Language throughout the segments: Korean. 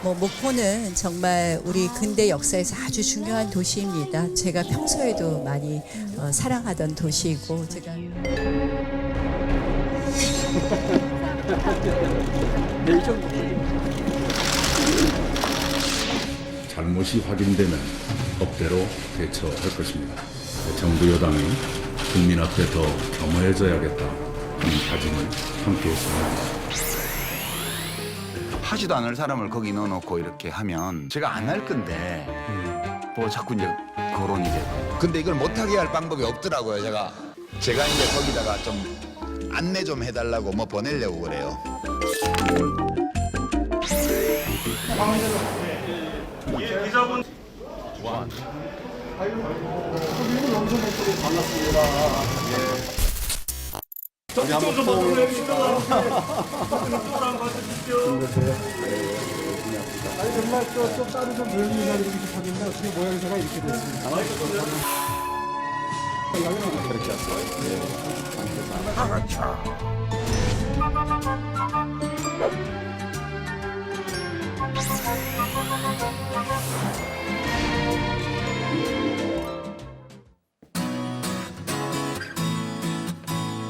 목포는 정말 우리 근대 역사에서 아주 중요한 도시입니다. 제가 평소에도 많이 사랑하던 도시이고 제가 잘못이 확인되면 법대로 대처할 것입니다. 정부 여당이 국민 앞에 더 겸허해져야겠다 하는 다짐을 함께 했습니다. 하지도 않을 사람을 거기 넣어놓고 이렇게 하면 제가 안 할 건데 뭐 자꾸 이제 거론이 되고. 근데 이걸 못하게 할 방법이 없더라고요. 제가 이제 거기다가 좀 안내 좀 해달라고 뭐 보내려고 그래요. 기자분 정말 좀 따로 좀 조용히 하는 게 좋겠는데 어떻게 모양새가 이렇게 됐습니다. 그렇게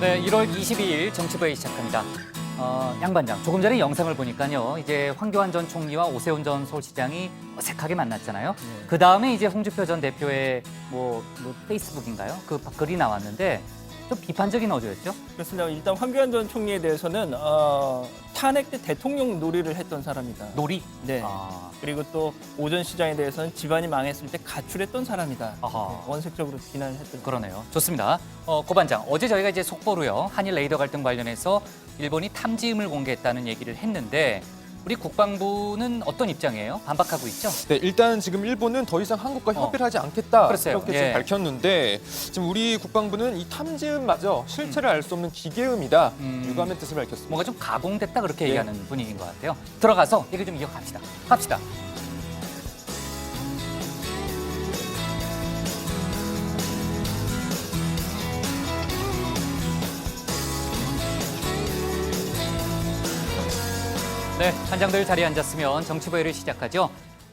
네, 1월 22일 정치부회 시작합니다. 양 반장, 조금 전에 영상을 보니까요. 이제 황교안 전 총리와 오세훈 전 서울시장이 어색하게 만났잖아요. 그 다음에 이제 홍준표 전 대표의 페이스북인가요? 그 글이 나왔는데 좀 비판적인 어조였죠? 그렇습니다. 일단 황교안 전 총리에 대해서는 탄핵 때 대통령 놀이를 했던 사람이다. 놀이? 네. 그리고 또 오 전 시장에 대해서는 집안이 망했을 때 가출했던 사람이다. 아하. 원색적으로 비난을 했던. 그러네요. 좋습니다. 고 반장, 어제 저희가 이제 속보로요. 한일 레이더 갈등 관련해서 일본이 탐지음을 공개했다는 얘기를 했는데 우리 국방부는 어떤 입장이에요? 반박하고 있죠? 네, 일단 지금 일본은 더 이상 한국과 협의를 하지 않겠다 글쎄요. 이렇게 예. 지금 밝혔는데 지금 우리 국방부는 이 탐지음마저 실체를 알 수 없는 기계음이다 유감의 뜻을 밝혔습니다. 뭔가 좀 가공됐다 그렇게 얘기하는 분위기인 것 같아요. 들어가서 얘기 좀 이어갑시다. 갑시다. 네, 한장들 자리에 앉았으면 정치부회를 시작하죠.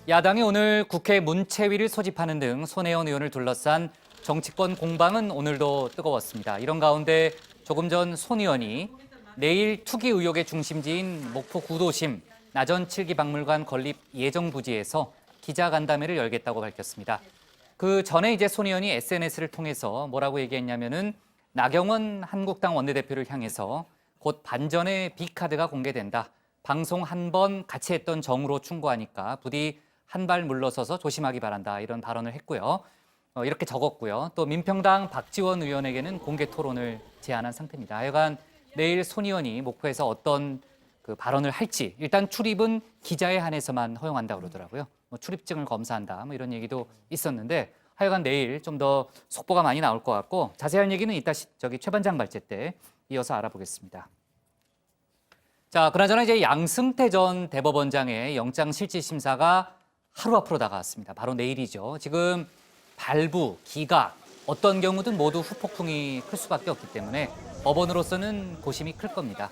야당이 오늘 국회 문체위를 소집하는 등 손혜원 의원을 둘러싼 정치권 공방은 오늘도 뜨거웠습니다. 이런 가운데 조금 전 손 의원이 내일 투기 의혹의 중심지인 목포 구도심 나전 7기 박물관 건립 예정 부지에서 기자간담회를 열겠다고 밝혔습니다. 그 전에 이제 손 의원이 SNS를 통해서 뭐라고 얘기했냐면은 나경원 한국당 원내대표를 향해서 곧 반전의 B카드가 공개된다. 방송 한 번 같이 했던 정으로 충고하니까 부디 한 발 물러서서 조심하기 바란다. 이런 발언을 했고요. 이렇게 적었고요. 또 민평당 박지원 의원에게는 공개 토론을 제안한 상태입니다. 하여간 내일 손 의원이 목포에서 어떤 그 발언을 할지 일단 출입은 기자에 한해서만 허용한다고 그러더라고요. 출입증을 검사한다. 이런 얘기도 있었는데 하여간 내일 좀 더 속보가 많이 나올 것 같고 자세한 얘기는 이따 최 반장 발제 때 이어서 알아보겠습니다. 자, 그나저나 이제 양승태 전 대법원장의 영장실질심사가 하루 앞으로 다가왔습니다. 바로 내일이죠. 지금 발부, 기각, 어떤 경우든 모두 후폭풍이 클 수밖에 없기 때문에 법원으로서는 고심이 클 겁니다.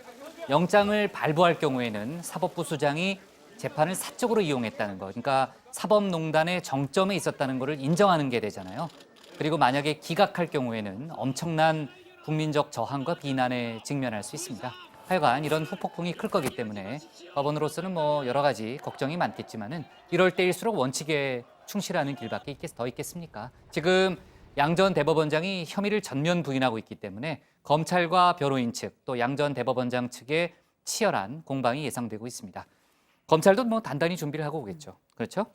영장을 발부할 경우에는 사법부 수장이 재판을 사적으로 이용했다는 거, 그러니까 사법농단의 정점에 있었다는 것을 인정하는 게 되잖아요. 그리고 만약에 기각할 경우에는 엄청난 국민적 저항과 비난에 직면할 수 있습니다. 하여간 이런 후폭풍이 클 거기 때문에 법원으로서는 여러 가지 걱정이 많겠지만은 이럴 때일수록 원칙에 충실하는 길밖에 더 있겠습니까? 지금 양 전 대법원장이 혐의를 전면 부인하고 있기 때문에 검찰과 변호인 측 또 양 전 대법원장 측의 치열한 공방이 예상되고 있습니다. 검찰도 단단히 준비를 하고 오겠죠. 그렇죠?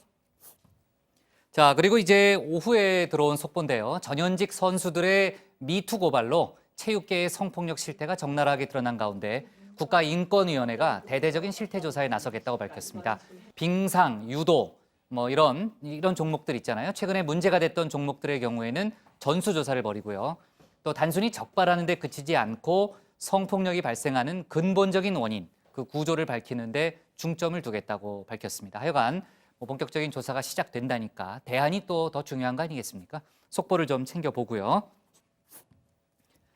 자, 그리고 이제 오후에 들어온 속보인데요. 전현직 선수들의 미투 고발로 체육계의 성폭력 실태가 적나라하게 드러난 가운데 국가인권위원회가 대대적인 실태 조사에 나서겠다고 밝혔습니다. 빙상, 유도, 이런 종목들 있잖아요. 최근에 문제가 됐던 종목들의 경우에는 전수조사를 벌이고요. 또 단순히 적발하는 데 그치지 않고 성폭력이 발생하는 근본적인 원인, 그 구조를 밝히는데 중점을 두겠다고 밝혔습니다. 하여간 본격적인 조사가 시작된다니까 대안이 또 더 중요한 거 아니겠습니까? 속보를 좀 챙겨보고요.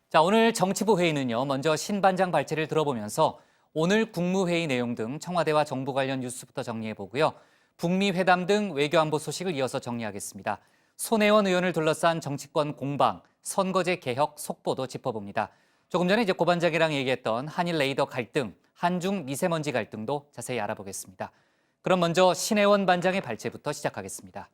자, 오늘 정치부 회의는요. 먼저 신 반장 발제를 들어보면서 오늘 국무회의 내용 등 청와대와 정부 관련 뉴스부터 정리해보고요. 북미 회담 등 외교안보 소식을 이어서 정리하겠습니다. 손혜원 의원을 둘러싼 정치권 공방, 선거제 개혁 속보도 짚어봅니다. 조금 전에 이제 고반장이랑 얘기했던 한일 레이더 갈등, 한중 미세먼지 갈등도 자세히 알아보겠습니다. 그럼 먼저 신혜원 반장의 발제부터 시작하겠습니다.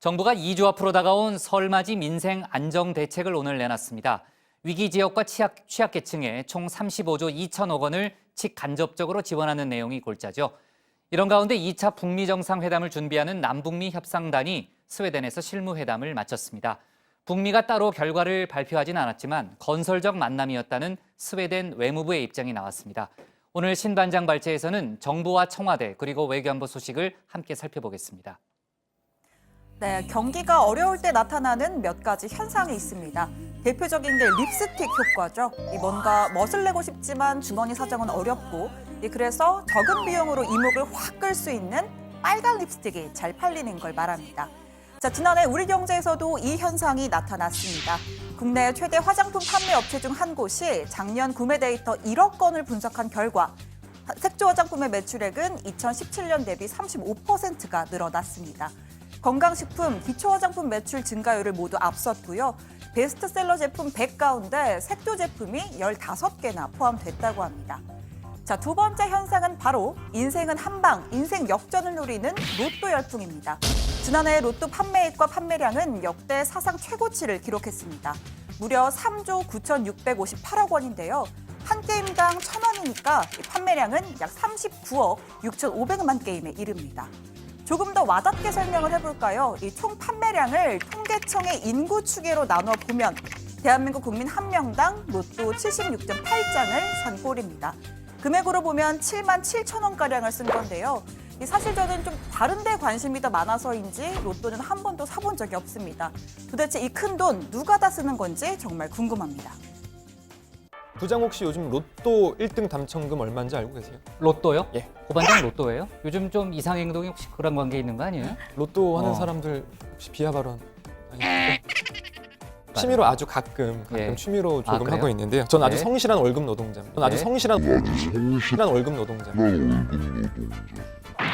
정부가 2주 앞으로 다가온 설맞이 민생 안정 대책을 오늘 내놨습니다. 위기 지역과 취약계층에 총 35조 2천억 원을 직간접적으로 지원하는 내용이 골자죠. 이런 가운데 2차 북미 정상회담을 준비하는 남북미 협상단이 스웨덴에서 실무회담을 마쳤습니다. 북미가 따로 결과를 발표하진 않았지만 건설적 만남이었다는 스웨덴 외무부의 입장이 나왔습니다. 오늘 신 반장 발제에서는 정부와 청와대 그리고 외교안보 소식을 함께 살펴보겠습니다. 네, 경기가 어려울 때 나타나는 몇 가지 현상이 있습니다. 대표적인 게 립스틱 효과죠. 뭔가 멋을 내고 싶지만 주머니 사정은 어렵고, 그래서 적은 비용으로 이목을 확 끌 수 있는 빨간 립스틱이 잘 팔리는 걸 말합니다. 자, 지난해 우리경제에서도 이 현상이 나타났습니다. 국내 최대 화장품 판매 업체 중 한 곳이 작년 구매 데이터 1억 건을 분석한 결과 색조 화장품의 매출액은 2017년 대비 35%가 늘어났습니다. 건강식품, 기초화장품 매출 증가율을 모두 앞섰고요. 베스트셀러 제품 100 가운데 색조 제품이 15개나 포함됐다고 합니다. 자, 두 번째 현상은 바로 인생은 한방, 인생 역전을 노리는 로또 열풍입니다. 지난해 로또 판매액과 판매량은 역대 사상 최고치를 기록했습니다. 무려 3조 9,658억 원인데요. 한 게임당 1,000원이니까 판매량은 약 39억 6,500만 게임에 이릅니다. 조금 더 와닿게 설명을 해볼까요? 이 총 판매량을 통계청의 인구 추계로 나눠 보면 대한민국 국민 한 명당 로또 76.8장을 산 꼴입니다. 금액으로 보면 7만 7천 원가량을 쓴 건데요. 사실 저는 좀 다른 데 관심이 더 많아서인지 로또는 한 번도 사본 적이 없습니다. 도대체 이 큰 돈 누가 다 쓰는 건지 정말 궁금합니다. 부장 혹시 요즘 로또 1등 당첨금 얼마인지 알고 계세요? 로또요? 예. 고반장 로또예요? 요즘 좀 이상 행동이 혹시 그런 관계 있는 거 아니에요? 로또 하는 사람들 혹시 비하 발언 아니에요? 취미로 아주 가끔 예. 취미로 조금 그래요? 하고 있는데요. 전 아주 네. 성실한 월급 노동자입니다. 전 아주 네. 성실한 월급 노동자입니다.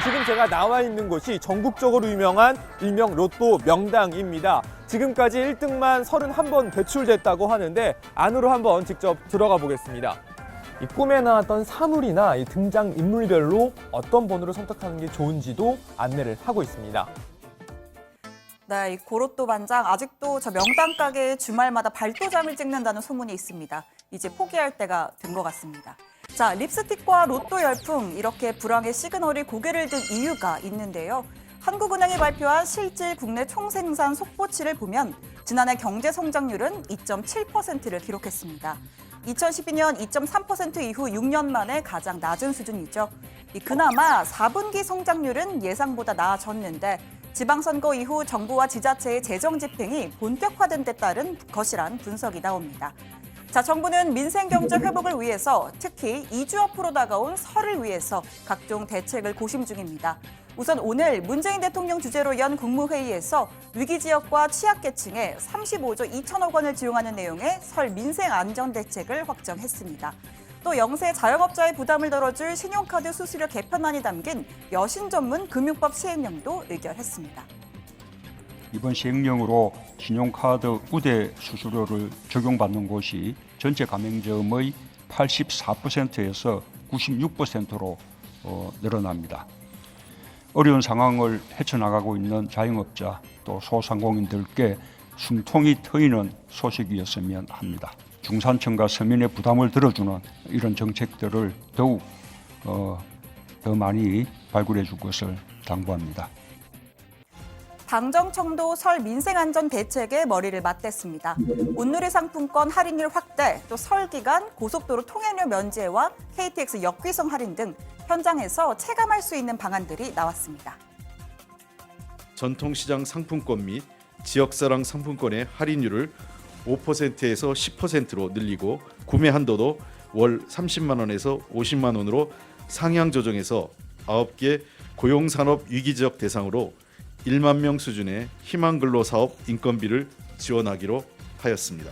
지금 제가 나와 있는 곳이 전국적으로 유명한 일명 로또 명당입니다. 지금까지 1등만 31번 배출됐다고 하는데 안으로 한번 직접 들어가 보겠습니다. 이 꿈에 나왔던 사물이나 이 등장 인물별로 어떤 번호를 선택하는 게 좋은지도 안내를 하고 있습니다. 네, 이 고로또 반장 아직도 저 명당 가게에 주말마다 발도장을 찍는다는 소문이 있습니다. 이제 포기할 때가 된 것 같습니다. 자, 립스틱과 로또 열풍, 이렇게 불황의 시그널이 고개를 든 이유가 있는데요. 한국은행이 발표한 실질 국내 총생산 속보치를 보면 지난해 경제 성장률은 2.7%를 기록했습니다. 2012년 2.3% 이후 6년 만에 가장 낮은 수준이죠. 그나마 4분기 성장률은 예상보다 나아졌는데 지방선거 이후 정부와 지자체의 재정 집행이 본격화된 데 따른 것이란 분석이 나옵니다. 자, 정부는 민생 경제 회복을 위해서 특히 2주 앞으로 다가온 설을 위해서 각종 대책을 고심 중입니다. 우선 오늘 문재인 대통령 주재로 연 국무회의에서 위기 지역과 취약계층에 35조 2천억 원을 지원하는 내용의 설 민생 안전 대책을 확정했습니다. 또 영세 자영업자의 부담을 덜어줄 신용카드 수수료 개편안이 담긴 여신 전문 금융법 시행령도 의결했습니다. 이번 시행령으로 신용카드 우대 수수료를 적용받는 곳이 전체 가맹점의 84%에서 96%로 늘어납니다. 어려운 상황을 헤쳐나가고 있는 자영업자 또 소상공인들께 숨통이 트이는 소식이었으면 합니다. 중산층과 서민의 부담을 들어주는 이런 정책들을 더욱 더 많이 발굴해 줄 것을 당부합니다. 당정청도 설 민생안전 대책에 머리를 맞댔습니다. 온누리 상품권 할인율 확대, 또 설 기간 고속도로 통행료 면제와 KTX 역귀성 할인 등 현장에서 체감할 수 있는 방안들이 나왔습니다. 전통시장 상품권 및 지역사랑 상품권의 할인율을 5%에서 10%로 늘리고 구매 한도도 월 30만 원에서 50만 원으로 상향 조정해서 9개 고용산업 위기지역 대상으로 1만 명 수준의 희망근로 사업 인건비를 지원하기로 하였습니다.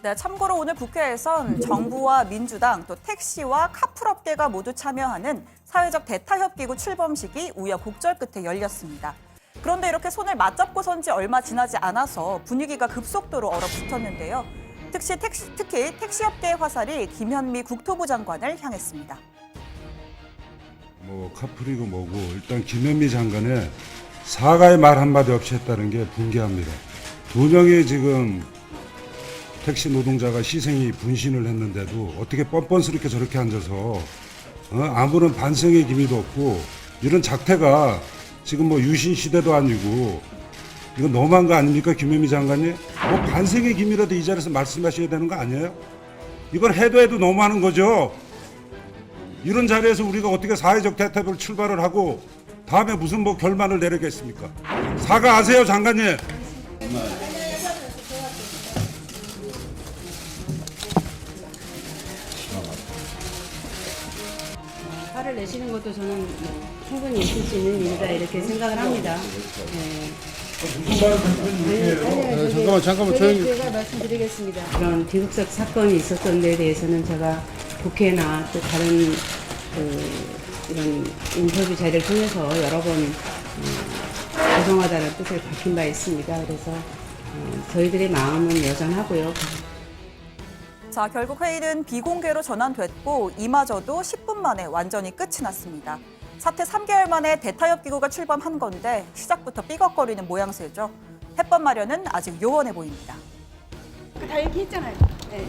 네, 참고로 오늘 국회에선 정부와 민주당 또 택시와 카풀업계가 모두 참여하는 사회적 대타협기구 출범식이 우여곡절 끝에 열렸습니다. 그런데 이렇게 손을 맞잡고 선 지 얼마 지나지 않아서 분위기가 급속도로 얼어붙었는데요. 특히 택시업계의 화살이 김현미 국토부 장관을 향했습니다. 뭐 카풀이고 뭐고 일단 김현미 장관의 사과의 말 한마디 없이 했다는 게 분개합니다. 2명의 지금 택시 노동자가 희생이 분신을 했는데도 어떻게 뻔뻔스럽게 저렇게 앉아서 아무런 반성의 기미도 없고 이런 작태가 지금 뭐 유신 시대도 아니고 이건 너무한 거 아닙니까, 김현미 장관님? 뭐 반성의 기미라도 이 자리에서 말씀하셔야 되는 거 아니에요? 이건 해도 너무하는 거죠. 이런 자리에서 우리가 어떻게 사회적 대타협을 출발을 하고 다음에 무슨 뭐 결말을 내리겠습니까? 사과하세요, 장관님. 화를 내시는 것도 저는 뭐 충분히 있을 수 있는 일이다 이렇게 생각을 합니다. 잠깐만 조용히. 제가 말씀드리겠습니다. 그런 비극적 사건이 있었던 데에 대해서는 제가 국회나 또 다른 이런 인터뷰 자리를 통해서 여러 번 죄송하다는 뜻을 밝힌 바 있습니다. 그래서 저희들의 마음은 여전하고요. 자, 결국 회의는 비공개로 전환됐고 이마저도 10분 만에 완전히 끝이 났습니다. 사퇴 3개월 만에 대타협기구가 출범한 건데 시작부터 삐걱거리는 모양새죠. 해법 마련은 아직 요원해 보입니다. 다 얘기했잖아요. 네.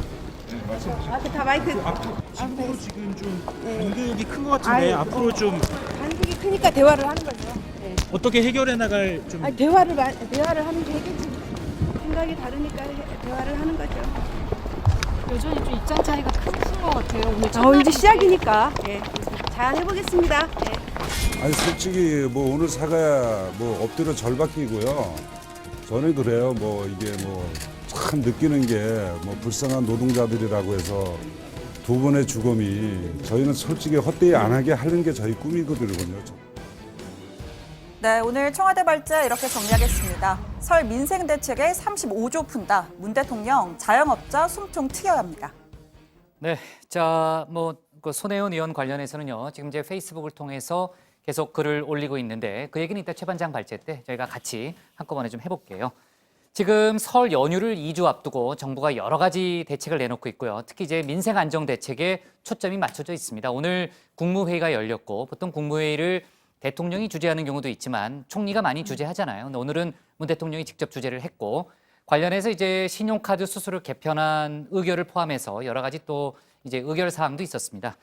다 마이크. 앞으로 지금 좀 간극이 큰 것 같은데 앞으로 좀 간극이 크니까 대화를 하는 거죠. 네. 어떻게 해결해 나갈 좀 대화를 하는 게 해결지. 생각이 다르니까 대화를 하는 거죠. 여전히 좀 입장 차이가 큰 것 같아요. 오늘 이제 시작이니까 잘 해보겠습니다. 아니 솔직히 뭐 오늘 사과야 뭐 엎드려 절박이고요. 저는 그래요. 뭐 이게 뭐 참 느끼는 게 뭐 불쌍한 노동자들이라고 해서 두 번의 죽음이 저희는 솔직히 헛되이 안 하게 하는 게 저희 꿈이거든요. 네, 오늘 청와대 발제 이렇게 정리하겠습니다. 설 민생 대책에 35조 푼다. 문 대통령 자영업자 숨통 트여야 합니다. 네, 자, 그 손혜원 의원 관련해서는요. 지금 이제 페이스북을 통해서 계속 글을 올리고 있는데 그 얘기는 이따 최 반장 발제 때 저희가 같이 한꺼번에 좀 해볼게요. 지금 설 연휴를 2주 앞두고 정부가 여러 가지 대책을 내놓고 있고요. 특히 이제 민생 안정 대책에 초점이 맞춰져 있습니다. 오늘 국무회의가 열렸고 보통 국무회의를 대통령이 주재하는 경우도 있지만 총리가 많이 주재하잖아요. 근데 오늘은 문 대통령이 직접 주재를 했고 관련해서 이제 신용카드 수수료 개편안 의결을 포함해서 여러 가지 또 이제 의결 사항도 있었습니다.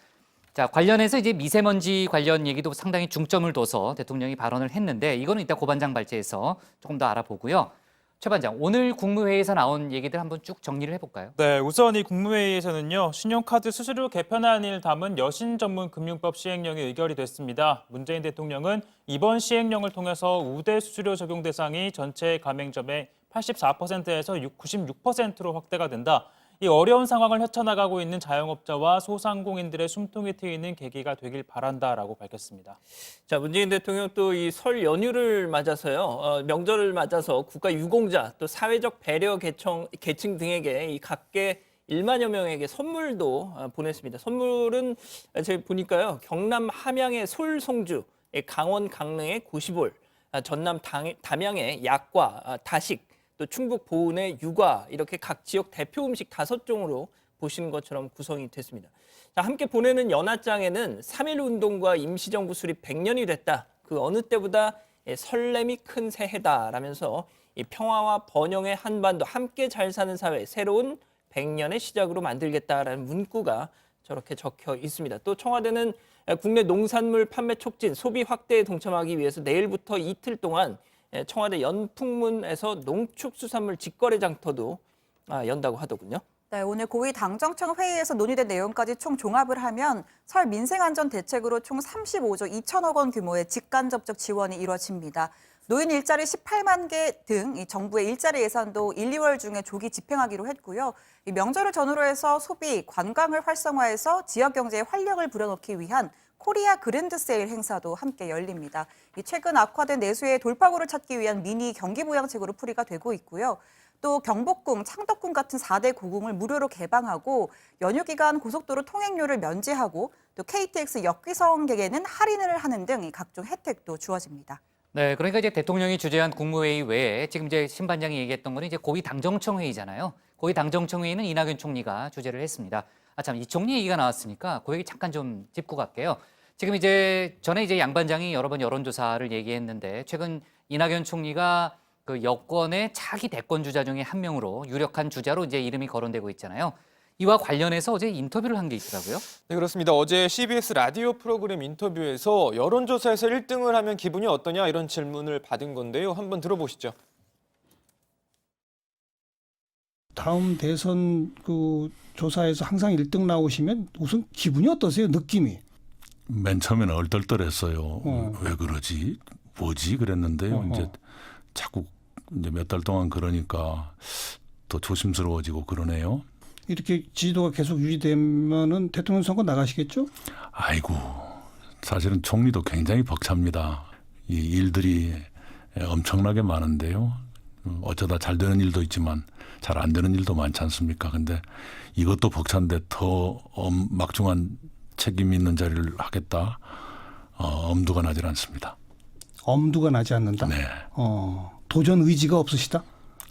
자, 관련해서 이제 미세먼지 관련 얘기도 상당히 중점을 둬서 대통령이 발언을 했는데 이거는 이따 고반장 발제에서 조금 더 알아보고요. 최 반장, 오늘 국무회의에서 나온 얘기들 한번 쭉 정리를 해볼까요? 네, 우선 이 국무회의에서는요. 신용카드 수수료 개편안을 담은 여신 전문 금융법 시행령이 의결이 됐습니다. 문재인 대통령은 이번 시행령을 통해서 우대 수수료 적용 대상이 전체 가맹점의 84%에서 96%로 확대가 된다. 이 어려운 상황을 헤쳐나가고 있는 자영업자와 소상공인들의 숨통이 트이는 계기가 되길 바란다라고 밝혔습니다. 자, 문재인 대통령 또 이 설 연휴를 맞아서요, 명절을 맞아서 국가 유공자 또 사회적 배려 계층 등에게 이 각계 1만여 명에게 선물도 보냈습니다. 선물은 제가 보니까요, 경남 함양의 솔송주, 강원 강릉의 고시볼, 전남 담양의 약과, 다식, 또 충북 보은의 육아 이렇게 각 지역 대표 음식 5종으로 보시는 것처럼 구성이 됐습니다. 자, 함께 보내는 연하장에는 3.1 운동과 임시정부 수립 100년이 됐다. 그 어느 때보다 설렘이 큰 새해다라면서 이 평화와 번영의 한반도 함께 잘 사는 사회 새로운 100년의 시작으로 만들겠다라는 문구가 저렇게 적혀 있습니다. 또 청와대는 국내 농산물 판매 촉진, 소비 확대에 동참하기 위해서 내일부터 이틀 동안 청와대 연풍문에서 농축수산물 직거래 장터도 연다고 하더군요. 네, 오늘 고위 당정청 회의에서 논의된 내용까지 총 종합을 하면 설 민생안전 대책으로 총 35조 2천억 원 규모의 직간접적 지원이 이루어집니다. 노인 일자리 18만 개 등 이 정부의 일자리 예산도 1, 2월 중에 조기 집행하기로 했고요. 이 명절을 전후로 해서 소비, 관광을 활성화해서 지역 경제에 활력을 불어넣기 위한 코리아 그랜드 세일 행사도 함께 열립니다. 이 최근 악화된 내수의 돌파구를 찾기 위한 미니 경기 부양책으로 풀이가 되고 있고요. 또 경복궁, 창덕궁 같은 4대 고궁을 무료로 개방하고 연휴 기간 고속도로 통행료를 면제하고 또 KTX 역귀성객에는 할인을 하는 등 각종 혜택도 주어집니다. 네, 그러니까 이제 대통령이 주재한 국무회의 외에 지금 이제 신 반장이 얘기했던 거는 이제 고위 당정청 회의잖아요. 고위 당정청 회의는 이낙연 총리가 주재를 했습니다. 참, 이 총리 얘기가 나왔으니까 그 얘기 잠깐 좀 짚고 갈게요. 지금 이제 전에 이제 양 반장이 여러 번 여론조사를 얘기했는데 최근 이낙연 총리가 그 여권의 차기 대권 주자 중에 한 명으로 유력한 주자로 이제 이름이 거론되고 있잖아요. 이와 관련해서 어제 인터뷰를 한 게 있더라고요. 네, 그렇습니다. 어제 CBS 라디오 프로그램 인터뷰에서 여론조사에서 1등을 하면 기분이 어떠냐 이런 질문을 받은 건데요. 한번 들어보시죠. 다음 대선 그 조사에서 항상 1등 나오시면 우선 기분이 어떠세요? 느낌이? 맨 처음에는 얼떨떨했어요. 왜 그러지? 뭐지? 그랬는데요. 이제 자꾸 이제 몇 달 동안 그러니까 더 조심스러워지고 그러네요. 이렇게 지지도가 계속 유지되면은 대통령 선거 나가시겠죠? 아이고, 사실은 총리도 굉장히 벅찹니다. 이 일들이 엄청나게 많은데요. 어쩌다 잘 되는 일도 있지만 잘 안 되는 일도 많지 않습니까? 근데 이것도 벅찬데 더 막중한 책임 있는 자리를 하겠다. 엄두가 나질 않습니다. 엄두가 나지 않는다? 네. 도전 의지가 없으시다?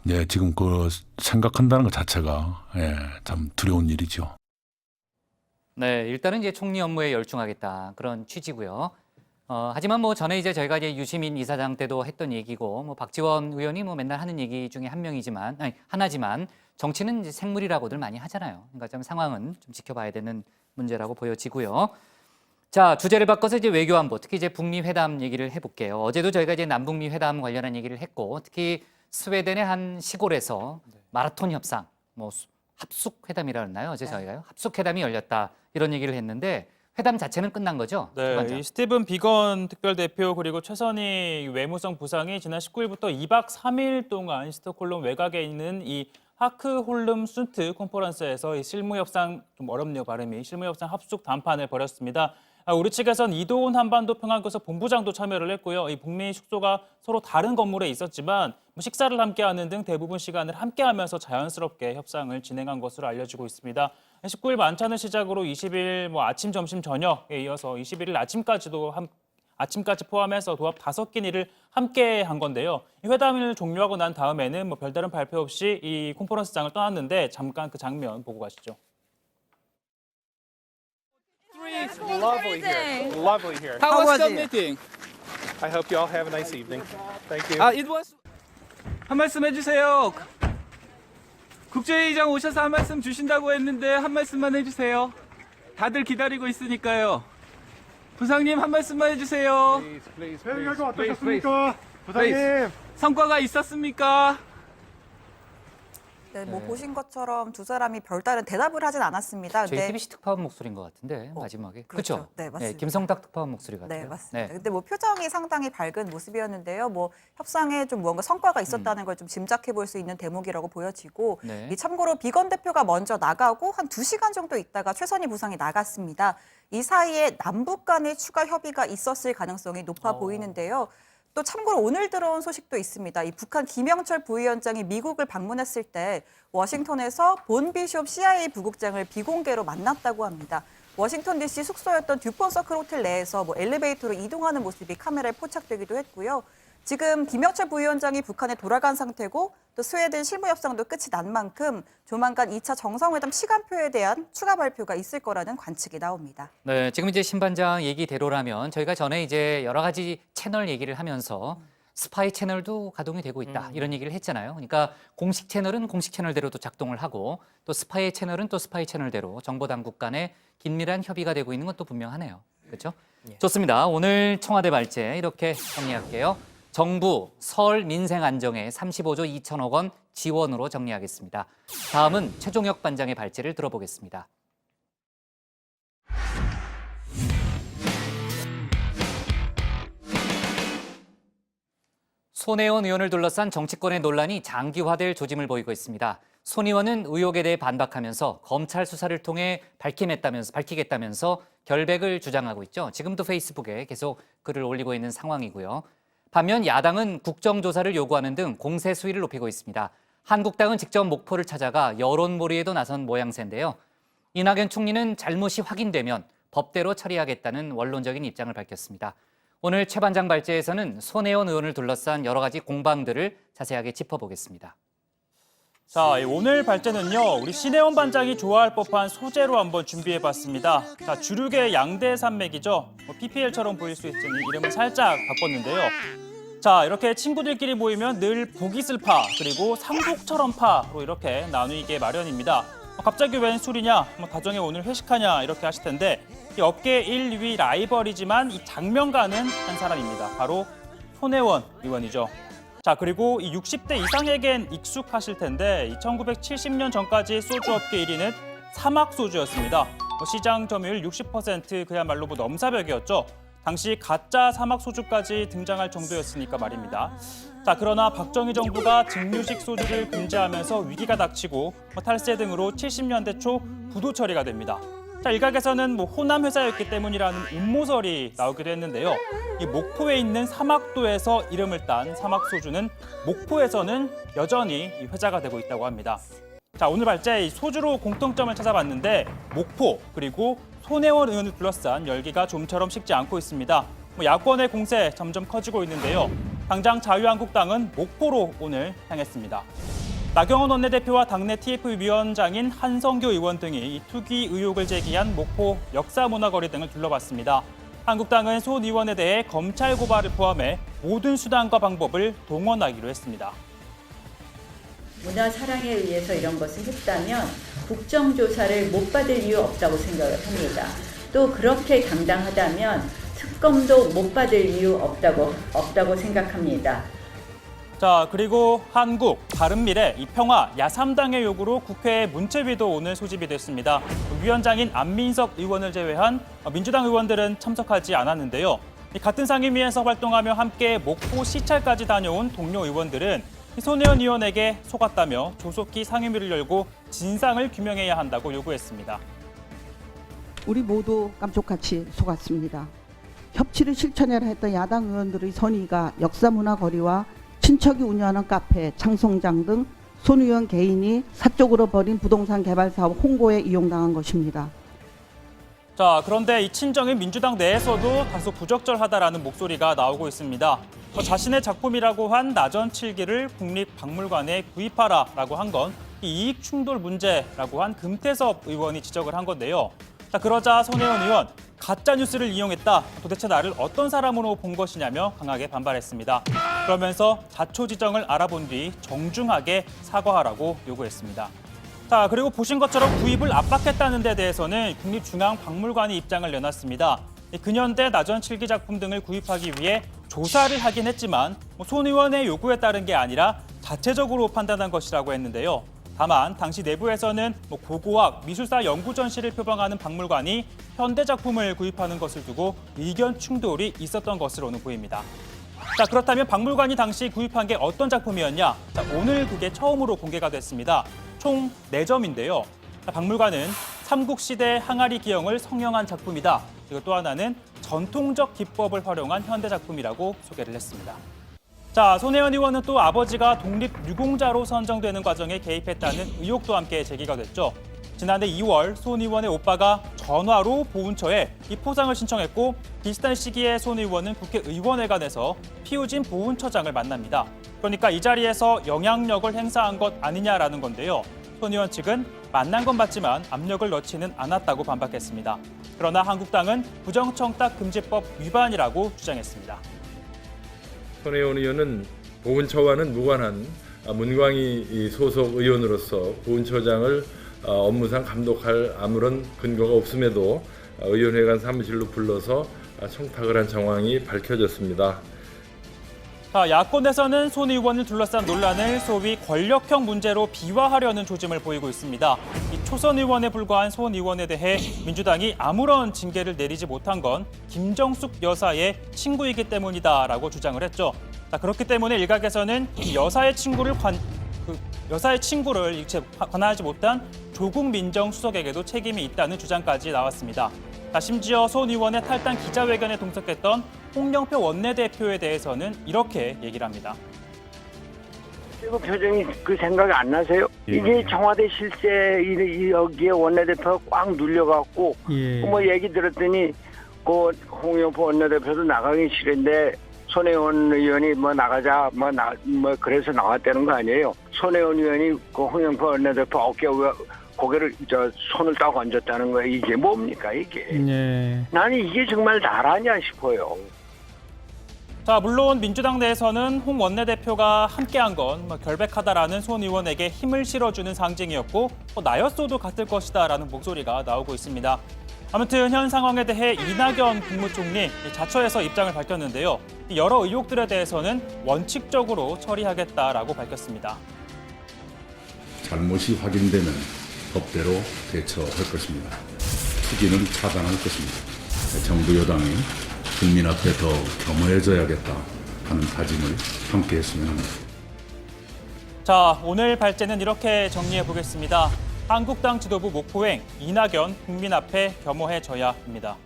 네, 지금 그 생각한다는 것 자체가 참 두려운 일이죠. 네, 일단은 이제 총리 업무에 열중하겠다 그런 취지고요. 하지만 뭐 전에 이제 저희가 이제 유시민 이사장 때도 했던 얘기고 뭐 박지원 의원이 뭐 맨날 하는 얘기 중에 하나지만 정치는 이제 생물이라고들 많이 하잖아요. 그러니까 좀 상황은 좀 지켜봐야 되는 문제라고 보여지고요. 자, 주제를 바꿔서 이제 외교안보, 특히 이제 북미 회담 얘기를 해볼게요. 어제도 저희가 이제 남북미 회담 관련한 얘기를 했고, 특히 스웨덴의 한 시골에서 마라톤 협상, 뭐 합숙 회담이라 했나요? 어제 저희가요. 합숙 회담이 열렸다 이런 얘기를 했는데 회담 자체는 끝난 거죠? 네, 이 스티븐 비건 특별대표 그리고 최선희 외무성 부상이 지난 19일부터 2박 3일 동안 스톡홀름 외곽에 있는 이 하크홀름 순트 컨퍼런스에서 이 실무협상, 좀 어렵네요 발음이, 실무협상 합숙 담판을 벌였습니다. 우리 측에선 이도훈 한반도 평화교섭 본부장도 참여를 했고요. 이 북미 숙소가 서로 다른 건물에 있었지만 식사를 함께하는 등 대부분 시간을 함께하면서 자연스럽게 협상을 진행한 것으로 알려지고 있습니다. 19일 만찬을 시작으로 20일 뭐 아침, 점심, 저녁에 이어서 21일 아침까지 포함해서 도합 5끼니를 함께 한 건데요. 이 회담을 종료하고 난 다음에는 뭐 별다른 발표 없이 이 컨퍼런스장을 떠났는데 잠깐 그 장면 보고 가시죠. Lovely here. Lovely here. How was the meeting? I hope you all have a nice evening. Thank you. It was. 한 말씀 해주세요. 국제회의장 오셔서 한 말씀 주신다고 했는데 한 말씀만 해주세요. 다들 기다리고 있으니까요. 부상님 한 말씀만 해주세요. 회의 결과 어떠셨습니까? 부장님. 성과가 있었습니까? 네, 뭐 보신 것처럼 두 사람이 별다른 대답을 하진 않았습니다. JTBC 특파원 목소리인 것 같은데 마지막에. 그렇죠? 네, 맞습니다. 김성탁 특파원 목소리 같아요. 네, 맞습니다. 근데 뭐 표정이 상당히 밝은 모습이었는데요. 뭐 협상에 좀 무언가 성과가 있었다는 걸 좀 짐작해 볼 수 있는 대목이라고 보여지고, 이 참고로 비건 대표가 먼저 나가고 한 2시간 정도 있다가 최선희 부상이 나갔습니다. 이 사이에 남북 간의 추가 협의가 있었을 가능성이 높아 보이는데요. 또 참고로 오늘 들어온 소식도 있습니다. 이 북한 김영철 부위원장이 미국을 방문했을 때 워싱턴에서 본 비숍 CIA 부국장을 비공개로 만났다고 합니다. 워싱턴 DC 숙소였던 듀폰 서클 호텔 내에서 뭐 엘리베이터로 이동하는 모습이 카메라에 포착되기도 했고요. 지금 김영철 부위원장이 북한에 돌아간 상태고 또 스웨덴 실무협상도 끝이 난 만큼 조만간 2차 정상회담 시간표에 대한 추가 발표가 있을 거라는 관측이 나옵니다. 네, 지금 이제 신 반장 얘기대로라면 저희가 전에 이제 여러 가지 채널 얘기를 하면서 스파이 채널도 가동이 되고 있다 이런 얘기를 했잖아요. 그러니까 공식 채널은 공식 채널대로도 작동을 하고 또 스파이 채널은 또 스파이 채널대로 정보 당국 간에 긴밀한 협의가 되고 있는 것도 분명하네요. 그렇죠? 좋습니다. 오늘 청와대 발제 이렇게 정리할게요. 정부 설 민생 안정에 35조 2천억 원 지원으로 정리하겠습니다. 다음은 최종혁 반장의 발제를 들어보겠습니다. 손혜원 의원을 둘러싼 정치권의 논란이 장기화될 조짐을 보이고 있습니다. 손 의원은 의혹에 대해 반박하면서 검찰 수사를 통해 밝히겠다면서 결백을 주장하고 있죠. 지금도 페이스북에 계속 글을 올리고 있는 상황이고요. 반면 야당은 국정조사를 요구하는 등 공세 수위를 높이고 있습니다. 한국당은 직접 목포를 찾아가 여론몰이에도 나선 모양새인데요. 이낙연 총리는 잘못이 확인되면 법대로 처리하겠다는 원론적인 입장을 밝혔습니다. 오늘 최반장 발제에서는 손혜원 의원을 둘러싼 여러 가지 공방들을 자세하게 짚어보겠습니다. 자, 오늘 발제는요, 우리 신혜원 반장이 좋아할 법한 소재로 한번 준비해봤습니다. 자, 주류계 양대 산맥이죠. PPL처럼 보일 수 있으니 이름을 살짝 바꿨는데요. 자, 이렇게 친구들끼리 모이면 늘 보기슬파, 그리고 상복처럼 파로 이렇게 나누게 마련입니다. 갑자기 웬 술이냐, 가정에 오늘 회식하냐 이렇게 하실 텐데 이 업계 1, 2위 라이벌이지만 이 장면가는 한 사람입니다. 바로 손혜원 의원이죠. 자, 그리고 이 60대 이상에겐 익숙하실 텐데 1970년 전까지 소주업계 1위는 사막소주였습니다. 시장 점유율 60% 그야말로 넘사벽이었죠. 당시 가짜 사막소주까지 등장할 정도였으니까 말입니다. 자, 그러나 박정희 정부가 증류식 소주를 금지하면서 위기가 닥치고 탈세 등으로 70년대 초 부도 처리가 됩니다. 자, 일각에서는 호남 회사였기 때문이라는 음모설이 나오기도 했는데요. 이 목포에 있는 사막도에서 이름을 딴 사막소주는 목포에서는 여전히 이 회자가 되고 있다고 합니다. 자, 오늘 발제 소주로 공통점을 찾아봤는데 목포 그리고 손혜원 의원을 둘러싼 열기가 좀처럼 식지 않고 있습니다. 야권의 공세 점점 커지고 있는데요. 당장 자유한국당은 목포로 오늘 향했습니다. 나경원 원내대표와 당내 TF위원장인 한성교 의원 등이 투기 의혹을 제기한 목포 역사문화거리 등을 둘러봤습니다. 한국당은 손 의원에 대해 검찰 고발을 포함해 모든 수단과 방법을 동원하기로 했습니다. 문화 사랑에 의해서 이런 것을 했다면 국정조사를 못 받을 이유 없다고 생각을 합니다. 또 그렇게 당당하다면 특검도 못 받을 이유 없다고 생각합니다. 자, 그리고 한국, 바른미래, 평화, 야3당의 요구로 국회 문체위도 오늘 소집이 됐습니다. 위원장인 안민석 의원을 제외한 민주당 의원들은 참석하지 않았는데요. 같은 상임위에서 활동하며 함께 목포 시찰까지 다녀온 동료 의원들은 손혜원 의원에게 속았다며 조속히 상임위를 열고 진상을 규명해야 한다고 요구했습니다. 우리 모두 깜짝같이 속았습니다. 협치를 실천해라 했던 야당 의원들의 선의가 역사문화거리와 친척이 운영하는 카페, 장성장 등 손 의원 개인이 사적으로 벌인 부동산 개발 사업 홍보에 이용당한 것입니다. 자, 그런데 이 친정인 민주당 내에서도 다소 부적절하다라는 목소리가 나오고 있습니다. 자신의 작품이라고 한 나전칠기를 국립박물관에 구입하라라고 한 건 이익 충돌 문제라고 한 금태섭 의원이 지적을 한 건데요. 자, 그러자 손혜원 의원, 가짜 뉴스를 이용했다. 도대체 나를 어떤 사람으로 본 것이냐며 강하게 반발했습니다. 그러면서 자초지정을 알아본 뒤 정중하게 사과하라고 요구했습니다. 자, 그리고 보신 것처럼 구입을 압박했다는 데 대해서는 국립중앙박물관이 입장을 내놨습니다. 근현대 나전칠기 작품 등을 구입하기 위해 조사를 하긴 했지만 손 의원의 요구에 따른 게 아니라 자체적으로 판단한 것이라고 했는데요. 다만 당시 내부에서는 고고학, 미술사 연구 전시를 표방하는 박물관이 현대 작품을 구입하는 것을 두고 의견 충돌이 있었던 것으로는 보입니다. 자, 그렇다면 박물관이 당시 구입한 게 어떤 작품이었냐? 자, 오늘 그게 처음으로 공개가 됐습니다. 총 4점인데요. 박물관은 삼국시대 항아리 기형을 성형한 작품이다. 그리고 또 하나는 전통적 기법을 활용한 현대 작품이라고 소개를 했습니다. 자, 손혜원 의원은 또 아버지가 독립유공자로 선정되는 과정에 개입했다는 의혹도 함께 제기가 됐죠. 지난해 2월 손 의원의 오빠가 전화로 보훈처에 이 포상을 신청했고 비슷한 시기에 손 의원은 국회의원회관에서 피우진 보훈처장을 만납니다. 그러니까 이 자리에서 영향력을 행사한 것 아니냐라는 건데요. 손 의원 측은 만난 건 맞지만 압력을 넣지는 않았다고 반박했습니다. 그러나 한국당은 부정청탁금지법 위반이라고 주장했습니다. 손혜원 의원은 보훈처와는 무관한 문광희 소속 의원으로서 보훈처장을 업무상 감독할 아무런 근거가 없음에도 의원회관 사무실로 불러서 청탁을 한 정황이 밝혀졌습니다. 자, 야권에서는 손 의원을 둘러싼 논란을 소위 권력형 문제로 비화하려는 조짐을 보이고 있습니다. 이 초선 의원에 불과한 손 의원에 대해 민주당이 아무런 징계를 내리지 못한 건 김정숙 여사의 친구이기 때문이다라고 주장을 했죠. 자, 그렇기 때문에 일각에서는 이 여사의 친구를 여사의 친구를 일체 관할하지 못한 조국 민정수석에게도 책임이 있다는 주장까지 나왔습니다. 심지어 손 의원의 탈당 기자회견에 동석했던 홍영표 원내대표에 대해서는 이렇게 얘기를 합니다. 그 표정이 그 생각이 안 나세요? 이게 청와대 실세 여기에 원내대표가 꽉 눌려갖고 뭐 얘기 들었더니 그 홍영표 원내대표도 나가기 싫은데 손혜원 의원이 뭐 나가자 뭐 그래서 나왔다는 거 아니에요? 손혜원 의원이 그 홍영표 원내대표 어깨 고개를 손을 딱 얹었다는 거예요. 이게 뭡니까 이게? 나는 이게 정말 나라냐 싶어요. 자, 물론 민주당 내에서는 홍 원내대표가 함께한 건 결백하다라는 손 의원에게 힘을 실어주는 상징이었고 나였어도 같을 것이다라는 목소리가 나오고 있습니다. 아무튼 현 상황에 대해 이낙연 국무총리 자처해서 입장을 밝혔는데요. 여러 의혹들에 대해서는 원칙적으로 처리하겠다라고 밝혔습니다. 잘못이 확인되면 법대로 대처할 것입니다. 투기는 차단할 것입니다. 정부 여당이 국민 앞에 더 겸허해져야겠다 하는 다짐을 함께 했으면 합니다. 자, 오늘 발제는 이렇게 정리해 보겠습니다. 한국당 지도부 목포행 이낙연 국민 앞에 겸허해져야입니다.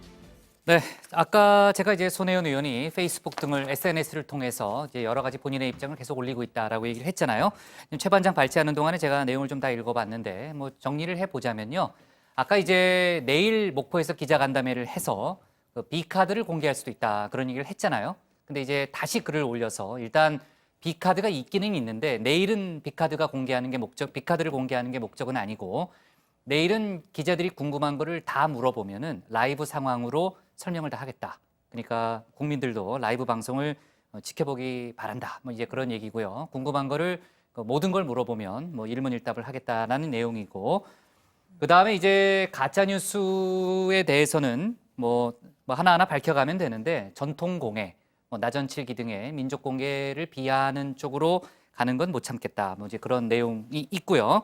네, 아까 제가 이제 손혜원 의원이 페이스북 등을 SNS를 통해서 이제 여러 가지 본인의 입장을 계속 올리고 있다라고 얘기를 했잖아요. 최 반장 발제하는 동안에 제가 내용을 좀 다 읽어봤는데 뭐 정리를 해보자면요. 아까 이제 내일 목포에서 기자간담회를 해서 그 B카드를 공개할 수도 있다 그런 얘기를 했잖아요. 근데 이제 다시 글을 올려서 일단 B카드가 있기는 있는데 내일은 B카드를 공개하는 게 목적은 아니고 내일은 기자들이 궁금한 거를 다 물어보면은 라이브 상황으로 설명을 다 하겠다. 그러니까 국민들도 라이브 방송을 지켜보기 바란다. 뭐 이제 그런 얘기고요. 궁금한 거를 모든 걸 물어보면 뭐 일문일답을 하겠다라는 내용이고 그 다음에 이제 가짜 뉴스에 대해서는 뭐 하나하나 밝혀가면 되는데 전통 공해, 나전칠기 등의 민족 공개를 비하하는 쪽으로 가는 건 못 참겠다. 뭐 이제 그런 내용이 있고요.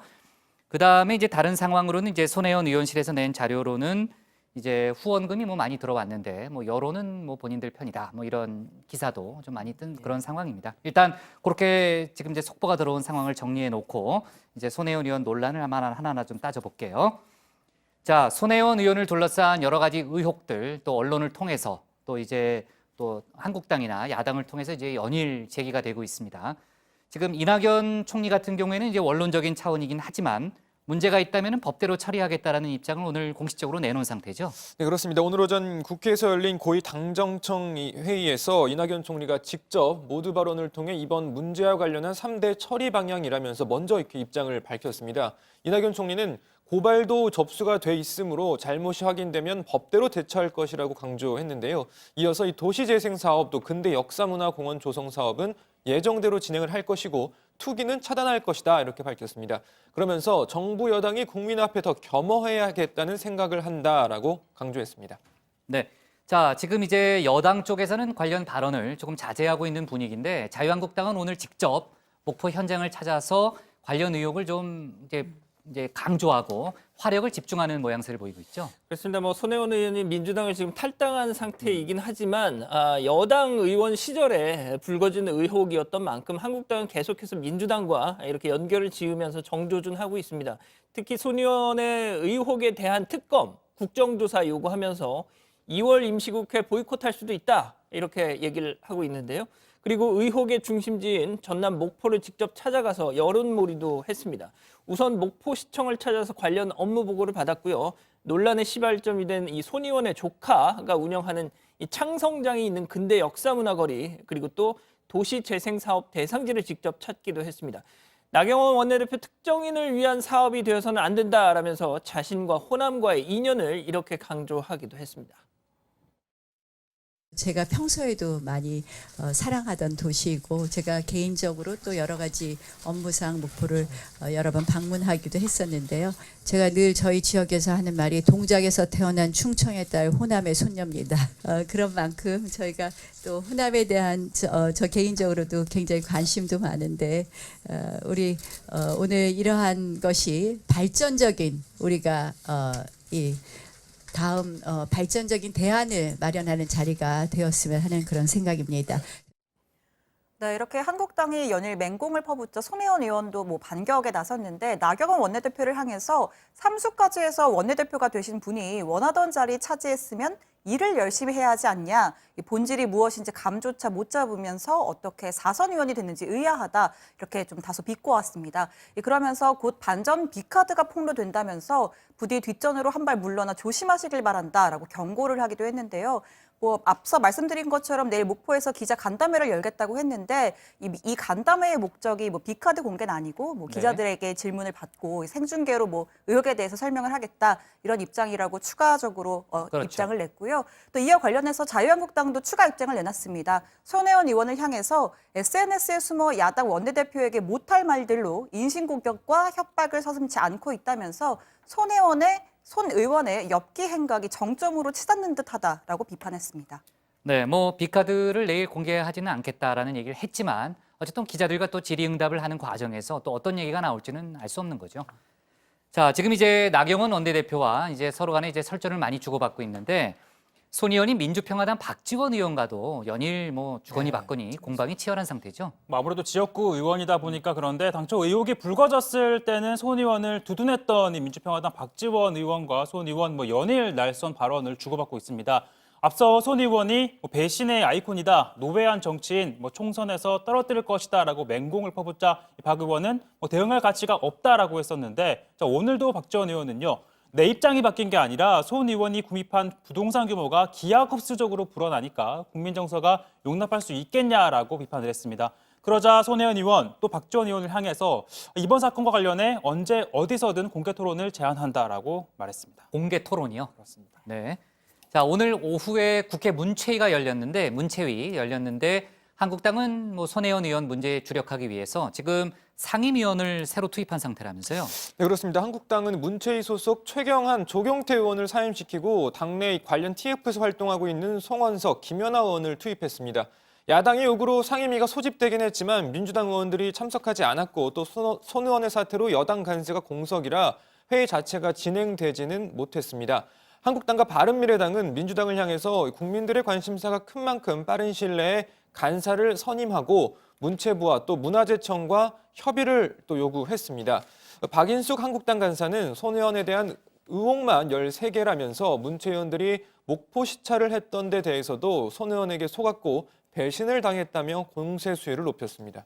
그 다음에 이제 다른 상황으로는 이제 손혜원 의원실에서 낸 자료로는 이제 후원금이 뭐 많이 들어왔는데 뭐 여론은 뭐 본인들 편이다. 뭐 이런 기사도 좀 많이 뜬 그런 상황입니다. 일단 그렇게 지금 이제 속보가 들어온 상황을 정리해 놓고 이제 손혜원 의원 논란을 하나하나 좀 따져볼게요. 자, 손혜원 의원을 둘러싼 여러 가지 의혹들 또 언론을 통해서 또 이제 또 한국당이나 야당을 통해서 이제 연일 제기가 되고 있습니다. 지금 이낙연 총리 같은 경우에는 이제 원론적인 차원이긴 하지만 문제가 있다면 법대로 처리하겠다라는 입장을 오늘 공식적으로 내놓은 상태죠. 네, 그렇습니다. 오늘 오전 국회에서 열린 고위당정청 회의에서 이낙연 총리가 직접 모두 발언을 통해 이번 문제와 관련한 3대 처리 방향이라면서 먼저 이렇게 입장을 밝혔습니다. 이낙연 총리는 고발도 접수가 돼 있으므로 잘못이 확인되면 법대로 대처할 것이라고 강조했는데요. 이어서 이 도시재생 사업 또 근대 역사문화공원 조성 사업은 예정대로 진행을 할 것이고 투기는 차단할 것이다 이렇게 밝혔습니다. 그러면서 정부 여당이 국민 앞에 더 겸허해야겠다는 생각을 한다라고 강조했습니다. 네, 자 지금 이제 여당 쪽에서는 관련 발언을 조금 자제하고 있는 분위기인데 자유한국당은 오늘 직접 목포 현장을 찾아서 관련 의혹을 좀 이제 강조하고 화력을 집중하는 모양새를 보이고 있죠. 그렇습니다. 뭐 손혜원 의원이 민주당을 지금 탈당한 상태이긴 하지만 여당 의원 시절에 불거진 의혹이었던 만큼 한국당은 계속해서 민주당과 이렇게 연결을 지으면서 정조준하고 있습니다. 특히 손 의원의 의혹에 대한 특검, 국정조사 요구하면서 2월 임시국회 보이콧할 수도 있다 이렇게 얘기를 하고 있는데요. 그리고 의혹의 중심지인 전남 목포를 직접 찾아가서 여론몰이도 했습니다. 우선 목포시청을 찾아서 관련 업무 보고를 받았고요. 논란의 시발점이 된 이 손 의원의 조카가 운영하는 이 창성장이 있는 근대 역사문화거리 그리고 또 도시재생사업 대상지를 직접 찾기도 했습니다. 나경원 원내대표 특정인을 위한 사업이 되어서는 안 된다라면서 자신과 호남과의 인연을 이렇게 강조하기도 했습니다. 제가 평소에도 많이 사랑하던 도시이고 제가 개인적으로 또 여러 가지 업무상 목포를 여러 번 방문하기도 했었는데요. 제가 늘 저희 지역에서 하는 말이 동작에서 태어난 충청의 딸 호남의 손녀입니다. 그런 만큼 저희가 또 호남에 대한 저 개인적으로도 굉장히 관심도 많은데 우리 오늘 이러한 것이 발전적인 우리가 이 다음 발전적인 대안을 마련하는 자리가 되었으면 하는 그런 생각입니다. 네, 이렇게 한국당이 연일 맹공을 퍼붓자 손혜원 의원도 반격에 나섰는데 나경원 원내대표를 향해서 삼수까지 해서 원내대표가 되신 분이 원하던 자리 차지했으면 일을 열심히 해야 하지 않냐. 이 본질이 무엇인지 감조차 못 잡으면서 어떻게 4선 의원이 됐는지 의아하다. 이렇게 좀 다소 비꼬았습니다. 그러면서 곧 반전 B카드가 폭로된다면서 부디 뒷전으로 한 발 물러나 조심하시길 바란다라고 경고를 하기도 했는데요. 앞서 말씀드린 것처럼 내일 목포에서 기자 간담회를 열겠다고 했는데 이 간담회의 목적이 B카드 공개는 아니고 기자들에게 질문을 받고 생중계로 의혹에 대해서 설명을 하겠다 이런 입장이라고 추가적으로 그렇죠. 입장을 냈고요. 또 이와 관련해서 자유한국당도 추가 입장을 내놨습니다. 손혜원 의원을 향해서 SNS에 숨어 야당 원내대표에게 못할 말들로 인신공격과 협박을 서슴지 않고 있다면서 손 의원의 엽기 행각이 정점으로 치닫는 듯하다라고 비판했습니다. 네, B카드를 내일 공개하지는 않겠다라는 얘기를 했지만 어쨌든 기자들과 또 질의응답을 하는 과정에서 또 어떤 얘기가 나올지는 알 수 없는 거죠. 자, 지금 이제 나경원 원내대표와 이제 서로 간에 이제 설전을 많이 주고받고 있는데 손 의원이 민주평화당 박지원 의원과도 연일 주거니 받거니 공방이 치열한 상태죠. 아무래도 지역구 의원이다 보니까 그런데 당초 의혹이 불거졌을 때는 손 의원을 두둔했던 이 민주평화당 박지원 의원과 손 의원 연일 날선 발언을 주고받고 있습니다. 앞서 손 의원이 배신의 아이콘이다, 노회한 정치인, 총선에서 떨어뜨릴 것이다라고 맹공을 퍼붓자 박 의원은 대응할 가치가 없다라고 했었는데 오늘도 박지원 의원은요. 내 입장이 바뀐 게 아니라 손 의원이 구입한 부동산 규모가 기하급수적으로 불어나니까 국민 정서가 용납할 수 있겠냐라고 비판을 했습니다. 그러자 손혜원 의원 또 박지원 의원을 향해서 이번 사건과 관련해 언제 어디서든 공개 토론을 제안한다라고 말했습니다. 공개 토론이요? 그렇습니다. 네. 자, 오늘 오후에 국회 문체위가 열렸는데 한국당은 손혜원 의원 문제에 주력하기 위해서 지금 상임위원을 새로 투입한 상태라면서요? 네, 그렇습니다. 한국당은 문체위 소속 최경환, 조경태 의원을 사임시키고 당내 관련 TF에서 활동하고 있는 송원석, 김연아 의원을 투입했습니다. 야당의 요구로 상임위가 소집되긴 했지만 민주당 의원들이 참석하지 않았고 또 손 의원의 사태로 여당 간세가 공석이라 회의 자체가 진행되지는 못했습니다. 한국당과 바른미래당은 민주당을 향해서 국민들의 관심사가 큰 만큼 빠른 시일 내에 간사를 선임하고 문체부와 또 문화재청과 협의를 또 요구했습니다. 박인숙 한국당 간사는 손 의원에 대한 의혹만 13개라면서 문체위원들이 목포 시찰을 했던 데 대해서도 손 의원에게 속았고 배신을 당했다며 공세 수위를 높였습니다.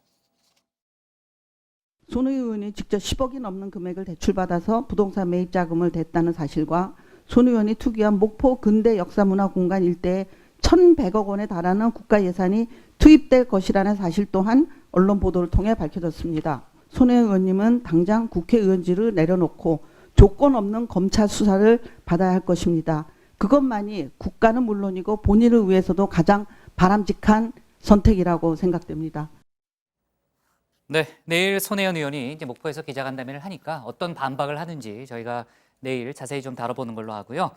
손 의원이 직접 10억이 넘는 금액을 대출받아서 부동산 매입 자금을 댔다는 사실과 손 의원이 투기한 목포 근대 역사문화공간 일대에 1,100억 원에 달하는 국가 예산이 투입될 것이라는 사실 또한 언론 보도를 통해 밝혀졌습니다. 손혜원 의원님은 당장 국회의원직을 내려놓고 조건 없는 검찰 수사를 받아야 할 것입니다. 그것만이 국가는 물론이고 본인을 위해서도 가장 바람직한 선택이라고 생각됩니다. 네, 내일 손혜원 의원이 이제 목포에서 기자간담회를 하니까 어떤 반박을 하는지 저희가 내일 자세히 좀 다뤄보는 걸로 하고요.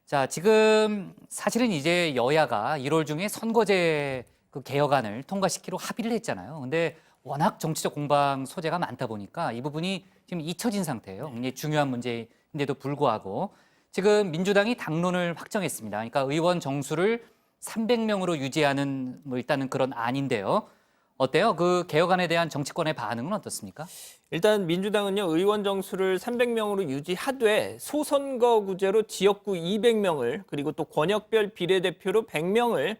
자, 지금 사실은 이제 여야가 1월 중에 선거제 개혁안을 통과시키로 합의를 했잖아요. 근데 워낙 정치적 공방 소재가 많다 보니까 이 부분이 지금 잊혀진 상태예요. 굉장히 중요한 문제인데도 불구하고 지금 민주당이 당론을 확정했습니다. 그러니까 의원 정수를 300명으로 유지하는 일단은 그런 안인데요. 어때요? 그 개혁안에 대한 정치권의 반응은 어떻습니까? 일단 민주당은요, 의원 정수를 300명으로 유지하되 소선거구제로 지역구 200명을 그리고 또 권역별 비례대표로 100명의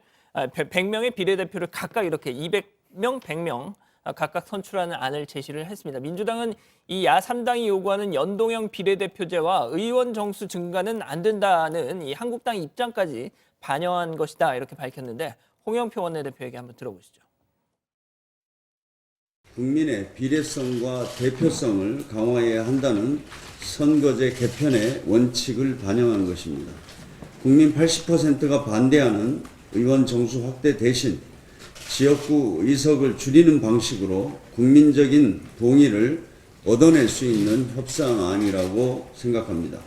비례대표를 각각 이렇게 200명, 100명 각각 선출하는 안을 제시를 했습니다. 민주당은 이 야3당이 요구하는 연동형 비례대표제와 의원 정수 증가는 안 된다는 이 한국당 입장까지 반영한 것이다 이렇게 밝혔는데 홍영표 원내대표에게 한번 들어보시죠. 국민의 비례성과 대표성을 강화해야 한다는 선거제 개편의 원칙을 반영한 것입니다. 국민 80%가 반대하는 의원 정수 확대 대신 지역구 의석을 줄이는 방식으로 국민적인 동의를 얻어낼 수 있는 협상안이라고 생각합니다.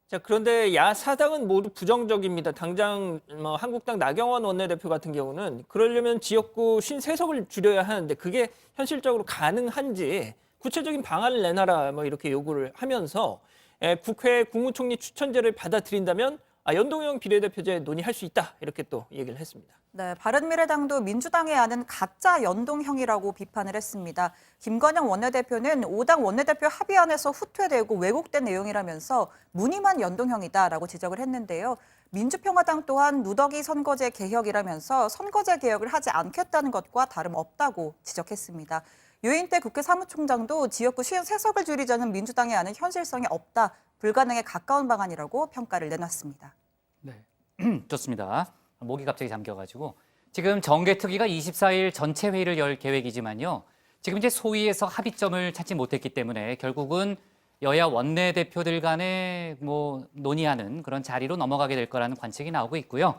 자, 그런데 야4당은 모두 부정적입니다. 당장 한국당 나경원 원내대표 같은 경우는 그러려면 지역구 53석을 줄여야 하는데 그게 현실적으로 가능한지 구체적인 방안을 내놔라 이렇게 요구를 하면서 국회 국무총리 추천제를 받아들인다면 연동형 비례대표제 논의할 수 있다 이렇게 또 얘기를 했습니다. 네, 바른미래당도 민주당의 안은 가짜 연동형이라고 비판을 했습니다. 김건영 원내대표는 5당 원내대표 합의안에서 후퇴되고 왜곡된 내용이라면서 무늬만 연동형이다라고 지적을 했는데요. 민주평화당 또한 누더기 선거제 개혁이라면서 선거제 개혁을 하지 않겠다는 것과 다름없다고 지적했습니다. 유인태 국회 사무총장도 지역구 53석을 줄이자는 민주당의 안은 현실성이 없다, 불가능에 가까운 방안이라고 평가를 내놨습니다. 네, 좋습니다. 목이 갑자기 잠겨가지고 지금 정개특위가 24일 전체 회의를 열 계획이지만요. 지금 이제 소위에서 합의점을 찾지 못했기 때문에 결국은 여야 원내대표들 간에 논의하는 그런 자리로 넘어가게 될 거라는 관측이 나오고 있고요.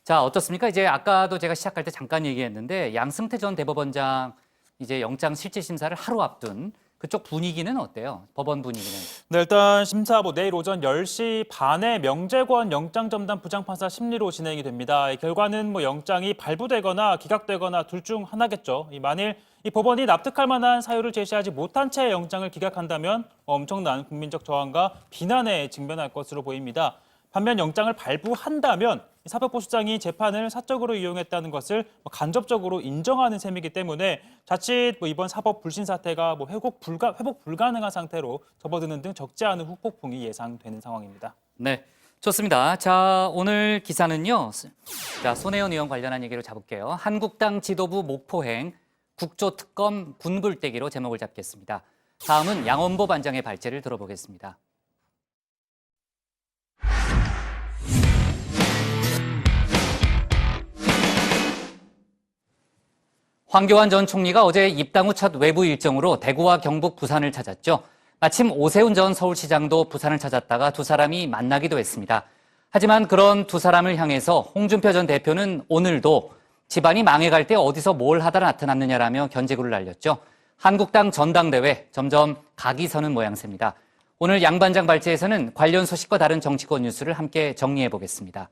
자, 어떻습니까? 이제 아까도 제가 시작할 때 잠깐 얘기했는데 양승태 전 대법원장 이제 영장 실질 심사를 하루 앞둔 그쪽 분위기는 어때요? 법원 분위기는? 네, 일단 심사 내일 오전 10시 반에 명재권 영장전담 부장판사 심리로 진행이 됩니다. 이 결과는 영장이 발부되거나 기각되거나 둘 중 하나겠죠. 만일 이 법원이 납득할 만한 사유를 제시하지 못한 채 영장을 기각한다면 엄청난 국민적 저항과 비난에 직면할 것으로 보입니다. 반면 영장을 발부한다면 사법부수장이 재판을 사적으로 이용했다는 것을 간접적으로 인정하는 셈이기 때문에 자칫 이번 사법 불신 사태가 회복 불가능한 상태로 접어드는 등 적지 않은 후폭풍이 예상되는 상황입니다. 네, 좋습니다. 자, 오늘 기사는요. 자, 손혜원 의원 관련한 얘기로 잡을게요. 한국당 지도부 목포행 국조특검 군불대기로 제목을 잡겠습니다. 다음은 양원보 반장의 발제를 들어보겠습니다. 황교안 전 총리가 어제 입당 후 첫 외부 일정으로 대구와 경북, 부산을 찾았죠. 마침 오세훈 전 서울시장도 부산을 찾았다가 두 사람이 만나기도 했습니다. 하지만 그런 두 사람을 향해서 홍준표 전 대표는 오늘도 집안이 망해갈 때 어디서 뭘 하다 나타났느냐라며 견제구를 날렸죠. 한국당 전당대회 점점 각이 서는 모양새입니다. 오늘 양 반장 발제에서는 관련 소식과 다른 정치권 뉴스를 함께 정리해 보겠습니다.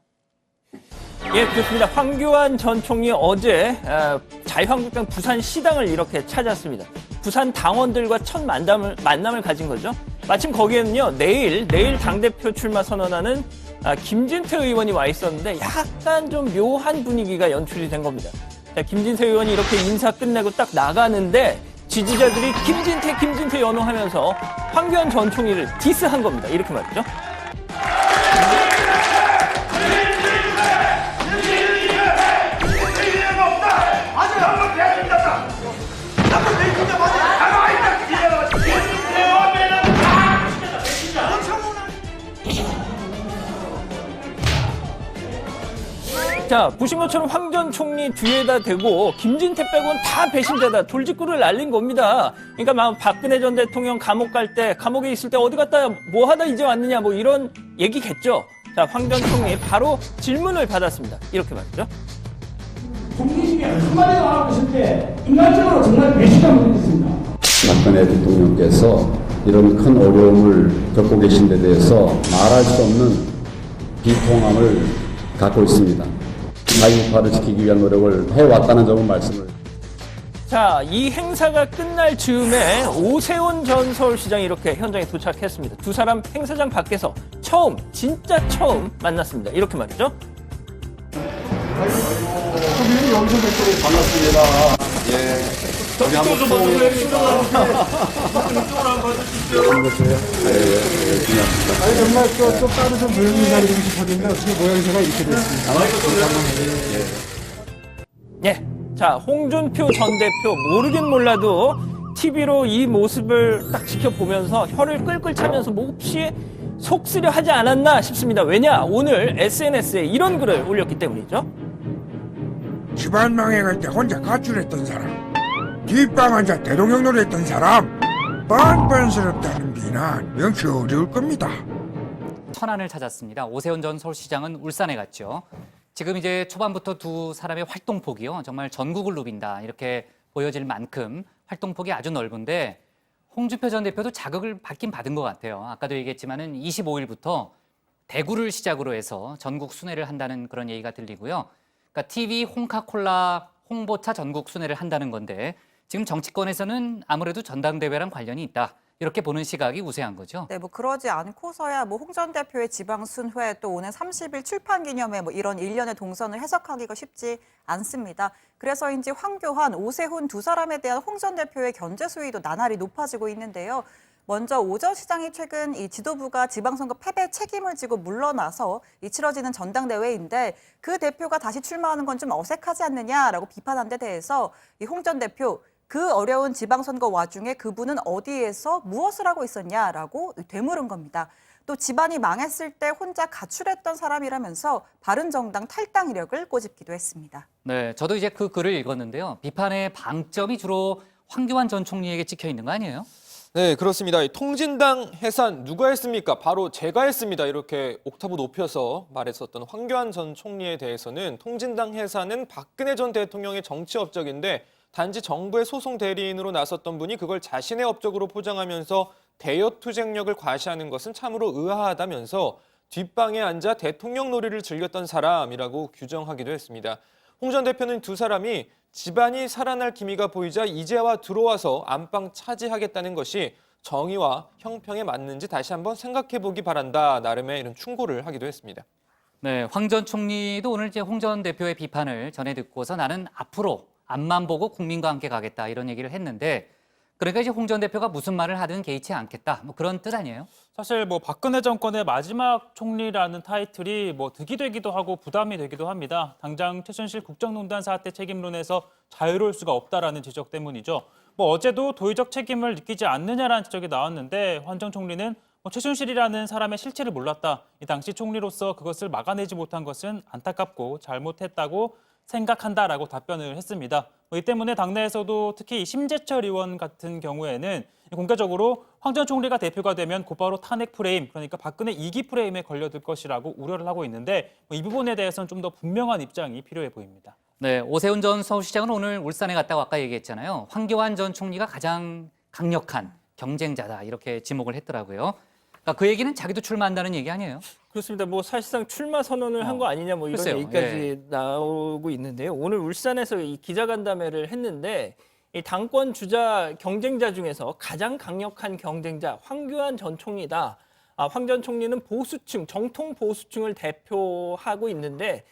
예, 그렇습니다. 황교안 전 총리 어제 자유한국당 부산시당을 이렇게 찾았습니다. 부산 당원들과 첫 만남을 가진 거죠. 마침 거기에는요, 내일 당대표 출마 선언하는 김진태 의원이 와 있었는데 약간 좀 묘한 분위기가 연출이 된 겁니다. 자, 김진태 의원이 이렇게 인사 끝내고 딱 나가는데 지지자들이 김진태 연호하면서 황교안 전 총리를 디스한 겁니다. 이렇게 말이죠. 자, 보신 것처럼 황 전 총리 뒤에다 대고 김진태 빼고는 다 배신자다, 돌직구를 날린 겁니다. 그러니까 막 박근혜 전 대통령 감옥 갈 때, 감옥에 있을 때 어디 갔다 뭐 하다 이제 왔느냐 뭐 이런 얘기겠죠. 자, 황 전 총리 바로 질문을 받았습니다. 이렇게 말이죠. 총리님이 한마디도 안 하고 있을 때 인간적으로 정말 배신감 느꼈습니다. 박근혜 대통령께서 이런 큰 어려움을 겪고 계신 데 대해서 말할 수 없는 비통함을 갖고 있습니다. 자유파를 지키기 위한 노력을 해왔다는 점은 말씀을. 자, 이 행사가 끝날 즈음에 오세훈 전 서울시장이 이렇게 현장에 도착했습니다. 두 사람 행사장 밖에서 진짜 처음 만났습니다. 이렇게 말이죠. 선생님 여기서 뵙고 반갑습니다. 예. 저기 한번 아니 정말 또 따로 좀 조용히 기다리고 싶었는데 어떻게 모양새가 이렇게 됐습니다. 예. 자, 홍준표 전 대표 모르긴 몰라도 TV로 이 모습을 딱 지켜보면서 혀를 끌끌 차면서 몹시 속쓰려 하지 않았나 싶습니다. 왜냐? 오늘 SNS에 이런 글을 올렸기 때문이죠. 집안 망해갈 때 혼자 가출했던 사람, 뒷방 앉아 대통령 노래했던 사람, 뻔뻔스럽다는 비난 명시 어려울 겁니다. 천안을 찾았습니다. 오세훈 전 서울시장은 울산에 갔죠. 지금 이제 초반부터 두 사람의 활동폭이요, 정말 전국을 누빈다 이렇게 보여질 만큼 활동폭이 아주 넓은데 홍준표 전 대표도 자극을 받긴 받은 것 같아요. 아까도 얘기했지만은 25일부터 대구를 시작으로 해서 전국 순회를 한다는 그런 얘기가 들리고요. 그러니까 TV 홍카콜라 홍보차 전국 순회를 한다는 건데 지금 정치권에서는 아무래도 전당대회랑 관련이 있다 이렇게 보는 시각이 우세한 거죠. 네, 뭐 그러지 않고서야 뭐 홍 전 대표의 지방 순회 또 오는 30일 출판 기념회 뭐 이런 일련의 동선을 해석하기가 쉽지 않습니다. 그래서인지 황교안, 오세훈 두 사람에 대한 홍 전 대표의 견제 수위도 나날이 높아지고 있는데요. 먼저 오 전 시장이 최근 이 지도부가 지방선거 패배 책임을 지고 물러나서 이 치러지는 전당대회인데 그 대표가 다시 출마하는 건 좀 어색하지 않느냐라고 비판한 데 대해서 이 홍 전 대표 그 어려운 지방선거 와중에 그분은 어디에서 무엇을 하고 있었냐라고 되물은 겁니다. 또 집안이 망했을 때 혼자 가출했던 사람이라면서 바른정당 탈당 이력을 꼬집기도 했습니다. 네, 저도 이제 그 글을 읽었는데요. 비판의 방점이 주로 황교안 전 총리에게 찍혀 있는 거 아니에요? 네, 그렇습니다. 이 통진당 해산 누가 했습니까? 바로 제가 했습니다. 이렇게 옥타브 높여서 말했었던 황교안 전 총리에 대해서는 통진당 해산은 박근혜 전 대통령의 정치 업적인데 단지 정부의 소송 대리인으로 나섰던 분이 그걸 자신의 업적으로 포장하면서 대여 투쟁력을 과시하는 것은 참으로 의아하다면서 뒷방에 앉아 대통령 놀이를 즐겼던 사람이라고 규정하기도 했습니다. 홍 전 대표는 두 사람이 집안이 살아날 기미가 보이자 이제와 들어와서 안방 차지하겠다는 것이 정의와 형평에 맞는지 다시 한번 생각해보기 바란다. 나름의 이런 충고를 하기도 했습니다. 네, 황 전 총리도 오늘 이제 홍 전 대표의 비판을 전해 듣고서 나는 앞으로 앞만 보고 국민과 함께 가겠다 이런 얘기를 했는데 그러니까 이제 홍 전 대표가 무슨 말을 하든 개의치 않겠다 뭐 그런 뜻 아니에요? 사실 뭐 박근혜 정권의 마지막 총리라는 타이틀이 뭐 득이 되기도 하고 부담이 되기도 합니다. 당장 최순실 국정농단 사태 책임론에서 자유로울 수가 없다라는 지적 때문이죠. 뭐 어제도 도의적 책임을 느끼지 않느냐라는 지적이 나왔는데 황 전 총리는 최순실이라는 사람의 실체를 몰랐다. 이 당시 총리로서 그것을 막아내지 못한 것은 안타깝고 잘못했다고 생각한다라고 답변을 했습니다. 이 때문에 당내에서도 특히 심재철 의원 같은 경우에는 공개적으로 황 전 총리가 대표가 되면 곧바로 탄핵 프레임, 그러니까 박근혜 2기 프레임에 걸려들 것이라고 우려를 하고 있는데 이 부분에 대해서는 좀 더 분명한 입장이 필요해 보입니다. 네, 오세훈 전 서울시장은 오늘 울산에 갔다고 아까 얘기했잖아요. 황교안 전 총리가 가장 강력한 경쟁자다 이렇게 지목을 했더라고요. 그러니까 그 얘기는 자기도 출마한다는 얘기 아니에요? 그렇습니다. 뭐 사실상 출마 선언을 한 거 아니냐 뭐 이런 글쎄요. 얘기까지 나오고 있는데요. 오늘 울산에서 이 기자간담회를 했는데 이 당권 주자 경쟁자 중에서 가장 강력한 경쟁자 황교안 전 총리다. 황 전 총리는 보수층, 정통 보수층을 대표하고 있는데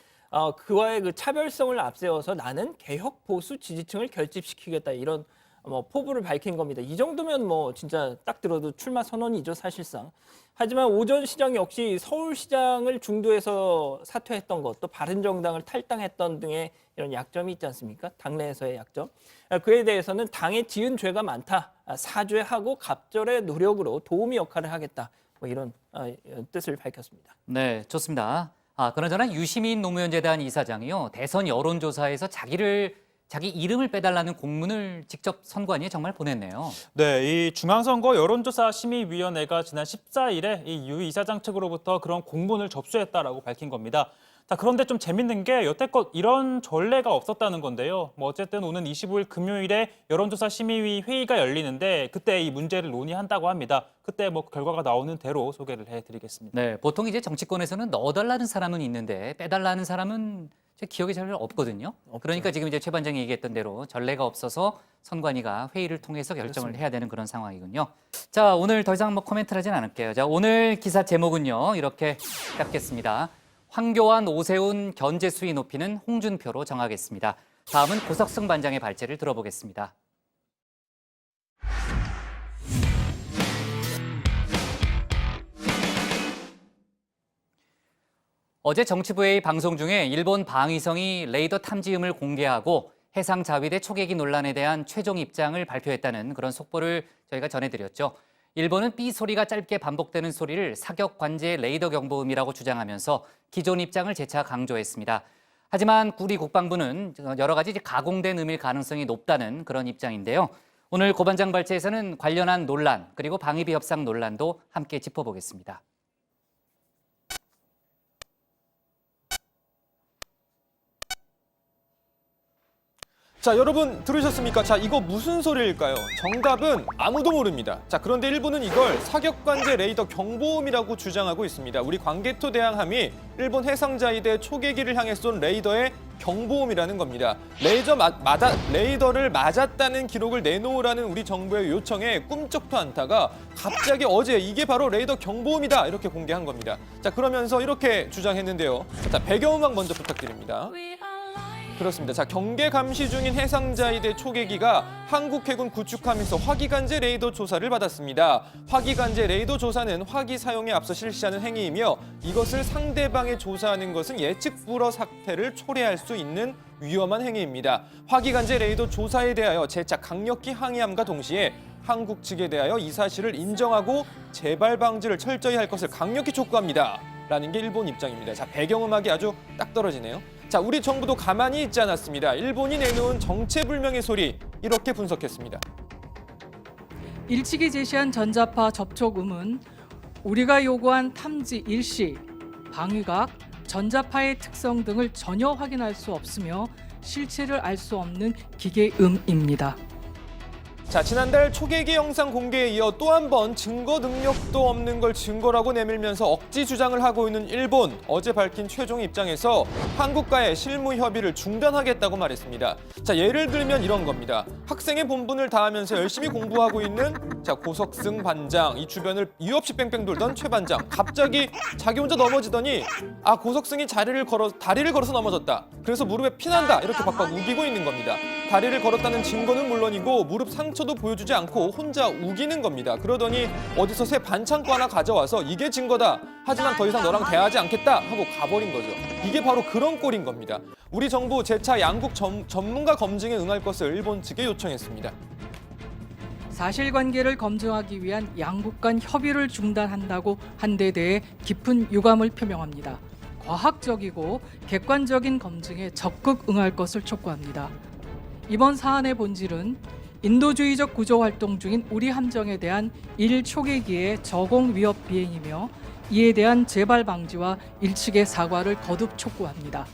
그와의 그 차별성을 앞세워서 나는 개혁 보수 지지층을 결집시키겠다 이런 포부를 밝힌 겁니다. 이 정도면 뭐 진짜 딱 들어도 출마 선언이죠, 사실상. 하지만 오 전 시장 역시 서울시장을 중도에서 사퇴했던 것, 또 바른정당을 탈당했던 등의 이런 약점이 있지 않습니까? 당내에서의 약점. 그에 대해서는 당에 지은 죄가 많다. 사죄하고 갑절의 노력으로 도우미 역할을 하겠다. 뭐 이런 뜻을 밝혔습니다. 네, 좋습니다. 그나저나 유시민 노무현재단 이사장이요. 대선 여론조사에서 자기 이름을 빼달라는 공문을 직접 선관위에 정말 보냈네요. 네, 이 중앙선거 여론조사 심의위원회가 지난 14일에 이 유 이사장 측으로부터 그런 공문을 접수했다라고 밝힌 겁니다. 자, 그런데 좀 재밌는 게 여태껏 이런 전례가 없었다는 건데요. 뭐 어쨌든 오는 25일 금요일에 여론조사 심의위 회의가 열리는데 그때 이 문제를 논의한다고 합니다. 그때 뭐 결과가 나오는 대로 소개를 해드리겠습니다. 네, 보통 이제 정치권에서는 넣어달라는 사람은 있는데 빼달라는 사람은 제 기억에 잘 없거든요. 그러니까 지금 이제 최 반장이 얘기했던 대로 전례가 없어서 선관위가 회의를 통해서 결정을 해야 되는 그런 상황이군요. 자, 오늘 더 이상 뭐 코멘트를 하진 않을게요. 자, 오늘 기사 제목은요. 이렇게 잡겠습니다. 황교안, 오세훈 견제 수위 높이는 홍준표로 정하겠습니다. 다음은 고석승 반장의 발제를 들어보겠습니다. 어제 정치부의 방송 중에 일본 방위성이 레이더 탐지음을 공개하고 해상 자위대 초계기 논란에 대한 최종 입장을 발표했다는 그런 속보를 저희가 전해드렸죠. 일본은 B 소리가 짧게 반복되는 소리를 사격 관제 레이더 경보음이라고 주장하면서 기존 입장을 재차 강조했습니다. 하지만 우리 국방부는 여러 가지 가공된 음일 가능성이 높다는 그런 입장인데요. 오늘 고 반장 발제에서는 관련한 논란 그리고 방위비 협상 논란도 함께 짚어보겠습니다. 자, 여러분 들으셨습니까? 자, 이거 무슨 소리일까요? 정답은 아무도 모릅니다. 자, 그런데 일본은 이걸 사격관제 레이더 경보음이라고 주장하고 있습니다. 우리 광개토 대항함이 일본 해상자위대 초계기를 향해 쏜 레이더의 경보음이라는 겁니다. 레이더를 맞았다는 기록을 내놓으라는 우리 정부의 요청에 꿈쩍도 않다가 갑자기 어제 이게 바로 레이더 경보음이다 이렇게 공개한 겁니다. 자, 그러면서 이렇게 주장했는데요. 자, 배경음악 먼저 부탁드립니다. 그렇습니다. 자, 경계 감시 중인 해상자위대 초계기가 한국 해군 구축함에서 화기관제 레이더 조사를 받았습니다. 화기관제 레이더 조사는 화기 사용에 앞서 실시하는 행위이며 이것을 상대방에 조사하는 것은 예측 불허 사태를 초래할 수 있는 위험한 행위입니다. 화기관제 레이더 조사에 대하여 재차 강력히 항의함과 동시에 한국 측에 대하여 이 사실을 인정하고 재발 방지를 철저히 할 것을 강력히 촉구합니다. 라는 게 일본 입장입니다. 자, 배경음악이 아주 딱 떨어지네요. 자, 우리 정부도 가만히 있지 않았습니다. 일본이 내놓은 정체불명의 소리 이렇게 분석했습니다. 일찍이 제시한 전자파 접촉음은 우리가 요구한 탐지 일시, 방위각, 전자파의 특성 등을 전혀 확인할 수 없으며 실체를 알 수 없는 기계음입니다. 자, 지난달 초계기 영상 공개에 이어 또 한 번 증거 능력도 없는 걸 증거라고 내밀면서 억지 주장을 하고 있는 일본. 어제 밝힌 최종 입장에서 한국과의 실무 협의를 중단하겠다고 말했습니다. 자, 예를 들면 이런 겁니다. 학생의 본분을 다하면서 열심히 공부하고 있는 고석승 반장, 이 주변을 이유 없이 뺑뺑 돌던 최 반장. 갑자기 자기 혼자 넘어지더니 고석승이 다리를 걸어서 넘어졌다. 그래서 무릎에 피난다. 이렇게 박박 우기고 있는 겁니다. 다리를 걸었다는 증거는 물론이고 무릎 상처도 보여주지 않고 혼자 우기는 겁니다. 그러더니 어디서 새 반창고 하나 가져와서 이게 증거다. 하지만 더 이상 너랑 대화하지 않겠다 하고 가버린 거죠. 이게 바로 그런 꼴인 겁니다. 우리 정부 재차 양국 전문가 검증에 응할 것을 일본 측에 요청했습니다. 사실관계를 검증하기 위한 양국 간 협의를 중단한다고 한 데 대해 깊은 유감을 표명합니다. 과학적이고 객관적인 검증에 적극 응할 것을 촉구합니다. 이번 사안의 본질은 인도주의적 구조 활동 중인 우리 함정에 대한 일초계기의 저공 위협 비행이며 이에 대한 재발 방지와 일측의 사과를 거듭 촉구합니다.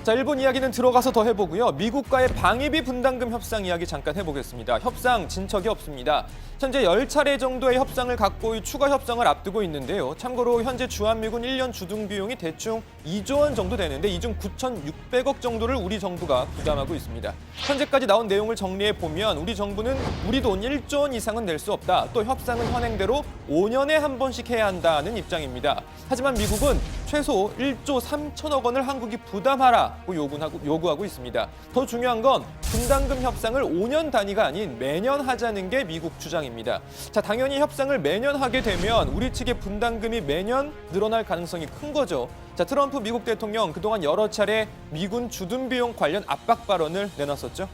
자, 일본 이야기는 들어가서 더 해보고요. 미국과의 방위비 분담금 협상 이야기 잠깐 해보겠습니다. 협상 진척이 없습니다. 현재 10차례 정도의 협상을 갖고 추가 협상을 앞두고 있는데요. 참고로 현재 주한미군 1년 주둔 비용이 대충 2조 원 정도 되는데 이 중 9,600억 정도를 우리 정부가 부담하고 있습니다. 현재까지 나온 내용을 정리해보면 우리 정부는 우리 돈 1조 원 이상은 낼 수 없다. 또 협상은 현행대로 5년에 한 번씩 해야 한다는 입장입니다. 하지만 미국은 최소 1조 3천억 원을 한국이 부담하라고 요구하고 있습니다. 더 중요한 건 분담금 협상을 5년 단위가 아닌 매년 하자는 게 미국 주장입니다. 자, 당연히 협상을 매년 하게 되면 우리 측의 분담금이 매년 늘어날 가능성이 큰 거죠. 자, 트럼프 미국 대통령 그동안 여러 차례 미군 주둔 비용 관련 압박 발언을 내놨었죠.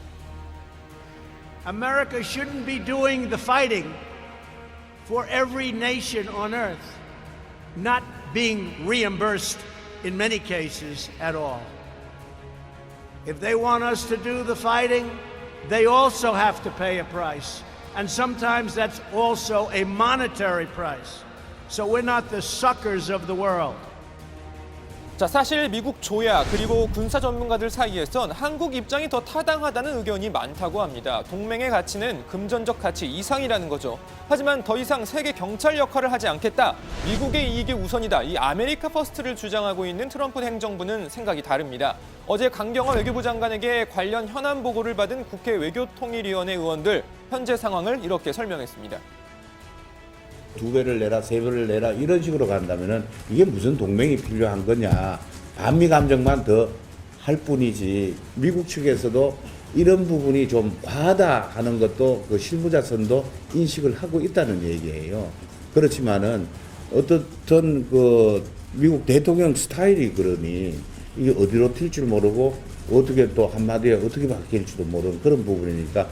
America shouldn't be doing the fighting for every nation on earth, not being reimbursed in many cases at all. If they want us to do the fighting, they also have to pay a price. And sometimes that's also a monetary price. So we're not the suckers of the world. 자, 사실 미국 조야 그리고 군사 전문가들 사이에선 한국 입장이 더 타당하다는 의견이 많다고 합니다. 동맹의 가치는 금전적 가치 이상이라는 거죠. 하지만 더 이상 세계 경찰 역할을 하지 않겠다. 미국의 이익이 우선이다. 이 아메리카 퍼스트를 주장하고 있는 트럼프 행정부는 생각이 다릅니다. 어제 강경화 외교부 장관에게 관련 현안 보고를 받은 국회 외교통일위원회 의원들 현재 상황을 이렇게 설명했습니다. 2배를 내라, 3배를 내라 이런 식으로 간다면은 이게 무슨 동맹이 필요한 거냐. 반미 감정만 더 할 뿐이지. 미국 측에서도 이런 부분이 좀 과하다 하는 것도 그 실무자선도 인식을 하고 있다는 얘기예요. 그렇지만은 어떻든 그 미국 대통령 스타일이 그러니 이게 어디로 튈 줄 모르고 어떻게 또 한마디에 어떻게 바뀔지도 모르는 그런 부분이니까.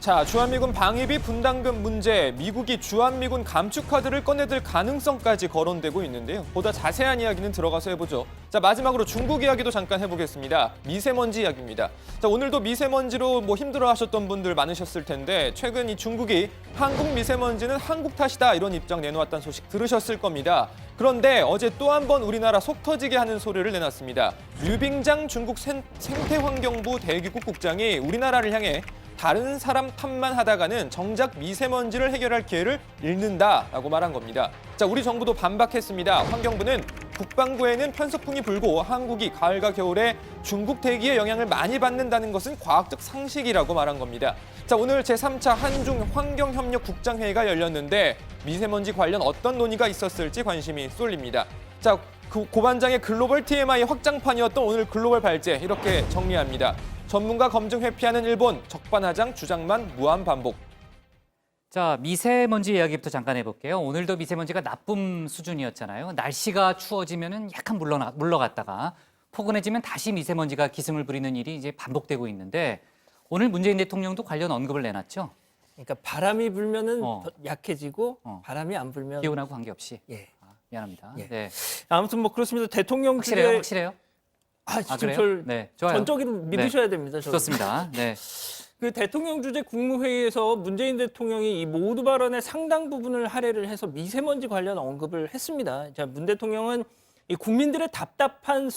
자, 주한미군 방위비 분담금 문제, 미국이 주한미군 감축카드를 꺼내들 가능성까지 거론되고 있는데요. 보다 자세한 이야기는 들어가서 해보죠. 자, 마지막으로 중국 이야기도 잠깐 해보겠습니다. 미세먼지 이야기입니다. 자, 오늘도 미세먼지로 힘들어하셨던 분들 많으셨을 텐데 최근 이 중국이 한국 미세먼지는 한국 탓이다 이런 입장 내놓았다는 소식 들으셨을 겁니다. 그런데 어제 또 한 번 우리나라 속 터지게 하는 소리를 내놨습니다. 류빙장 중국 생태환경부 대기국 국장이 우리나라를 향해 다른 사람 탓만 하다가는 정작 미세먼지를 해결할 기회를 잃는다라고 말한 겁니다. 자, 우리 정부도 반박했습니다. 환경부는 북반구에는 편서풍이 불고 한국이 가을과 겨울에 중국 대기의 영향을 많이 받는다는 것은 과학적 상식이라고 말한 겁니다. 자, 오늘 제3차 한중 환경협력 국장회의가 열렸는데 미세먼지 관련 어떤 논의가 있었을지 관심이 쏠립니다. 자, 그 고반장의 글로벌 TMI 확장판이었던 오늘 글로벌 발제 이렇게 정리합니다. 전문가 검증 회피하는 일본, 적반하장 주장만 무한 반복. 자, 미세먼지 이야기부터 잠깐 해볼게요. 오늘도 미세먼지가 나쁨 수준이었잖아요. 날씨가 추워지면은 약간 물러갔다가 포근해지면 다시 미세먼지가 기승을 부리는 일이 이제 반복되고 있는데 오늘 문재인 대통령도 관련 언급을 내놨죠. 그러니까 바람이 불면은 더 약해지고 바람이 안 불면 기온하고 관계없이. 예. 미안합니다. 예. 네. 아무튼 뭐 그렇습니다. 대통령 확실해요? 그래요? 네, 좋아요. 전적으로 믿으셔야 됩니다. 저는. 좋습니다. 네. 그 대통령 주재 국무회의에서 문재인 대통령이 이 모두 발언의 상당 부분을 할애를 해서 미세먼지 관련 언급을 했습니다. 자, 문 대통령은 이 국민들의 답답함을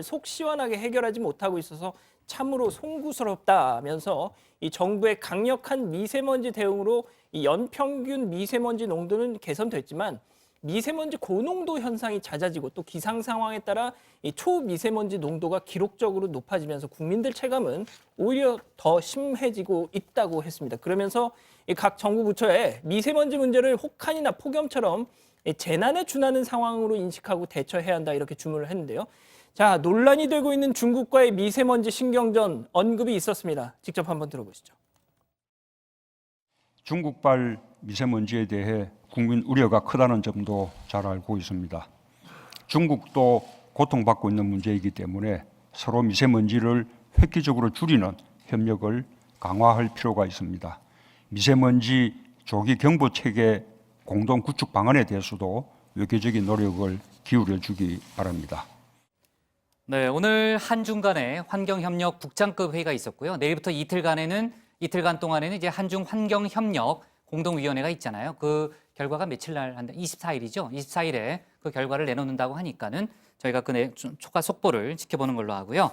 속 시원하게 해결하지 못하고 있어서 참으로 송구스럽다면서 이 정부의 강력한 미세먼지 대응으로 이 연평균 미세먼지 농도는 개선됐지만 미세먼지 고농도 현상이 잦아지고 또 기상 상황에 따라 이 초미세먼지 농도가 기록적으로 높아지면서 국민들 체감은 오히려 더 심해지고 있다고 했습니다. 그러면서 이 각 정부 부처에 미세먼지 문제를 혹한이나 폭염처럼 재난에 준하는 상황으로 인식하고 대처해야 한다 이렇게 주문을 했는데요. 자, 논란이 되고 있는 중국과의 미세먼지 신경전 언급이 있었습니다. 직접 한번 들어보시죠. 중국발 미세먼지에 대해 국민 우려가 크다는 점도 잘 알고 있습니다. 중국도 고통받고 있는 문제이기 때문에 서로 미세먼지를 획기적으로 줄이는 협력을 강화할 필요가 있습니다. 미세먼지 조기 경보 체계 공동 구축 방안에 대해서도 외교적인 노력을 기울여 주기 바랍니다. 네, 오늘 한중 간의 환경협력 국장급 회의가 있었고요. 내일부터 이틀간 동안에는 이제 한중 환경협력 공동위원회가 있잖아요. 그 결과가 며칠 날 한다? 24일이죠. 24일에 그 결과를 내놓는다고 하니까는 저희가 그 초과 속보를 지켜보는 걸로 하고요.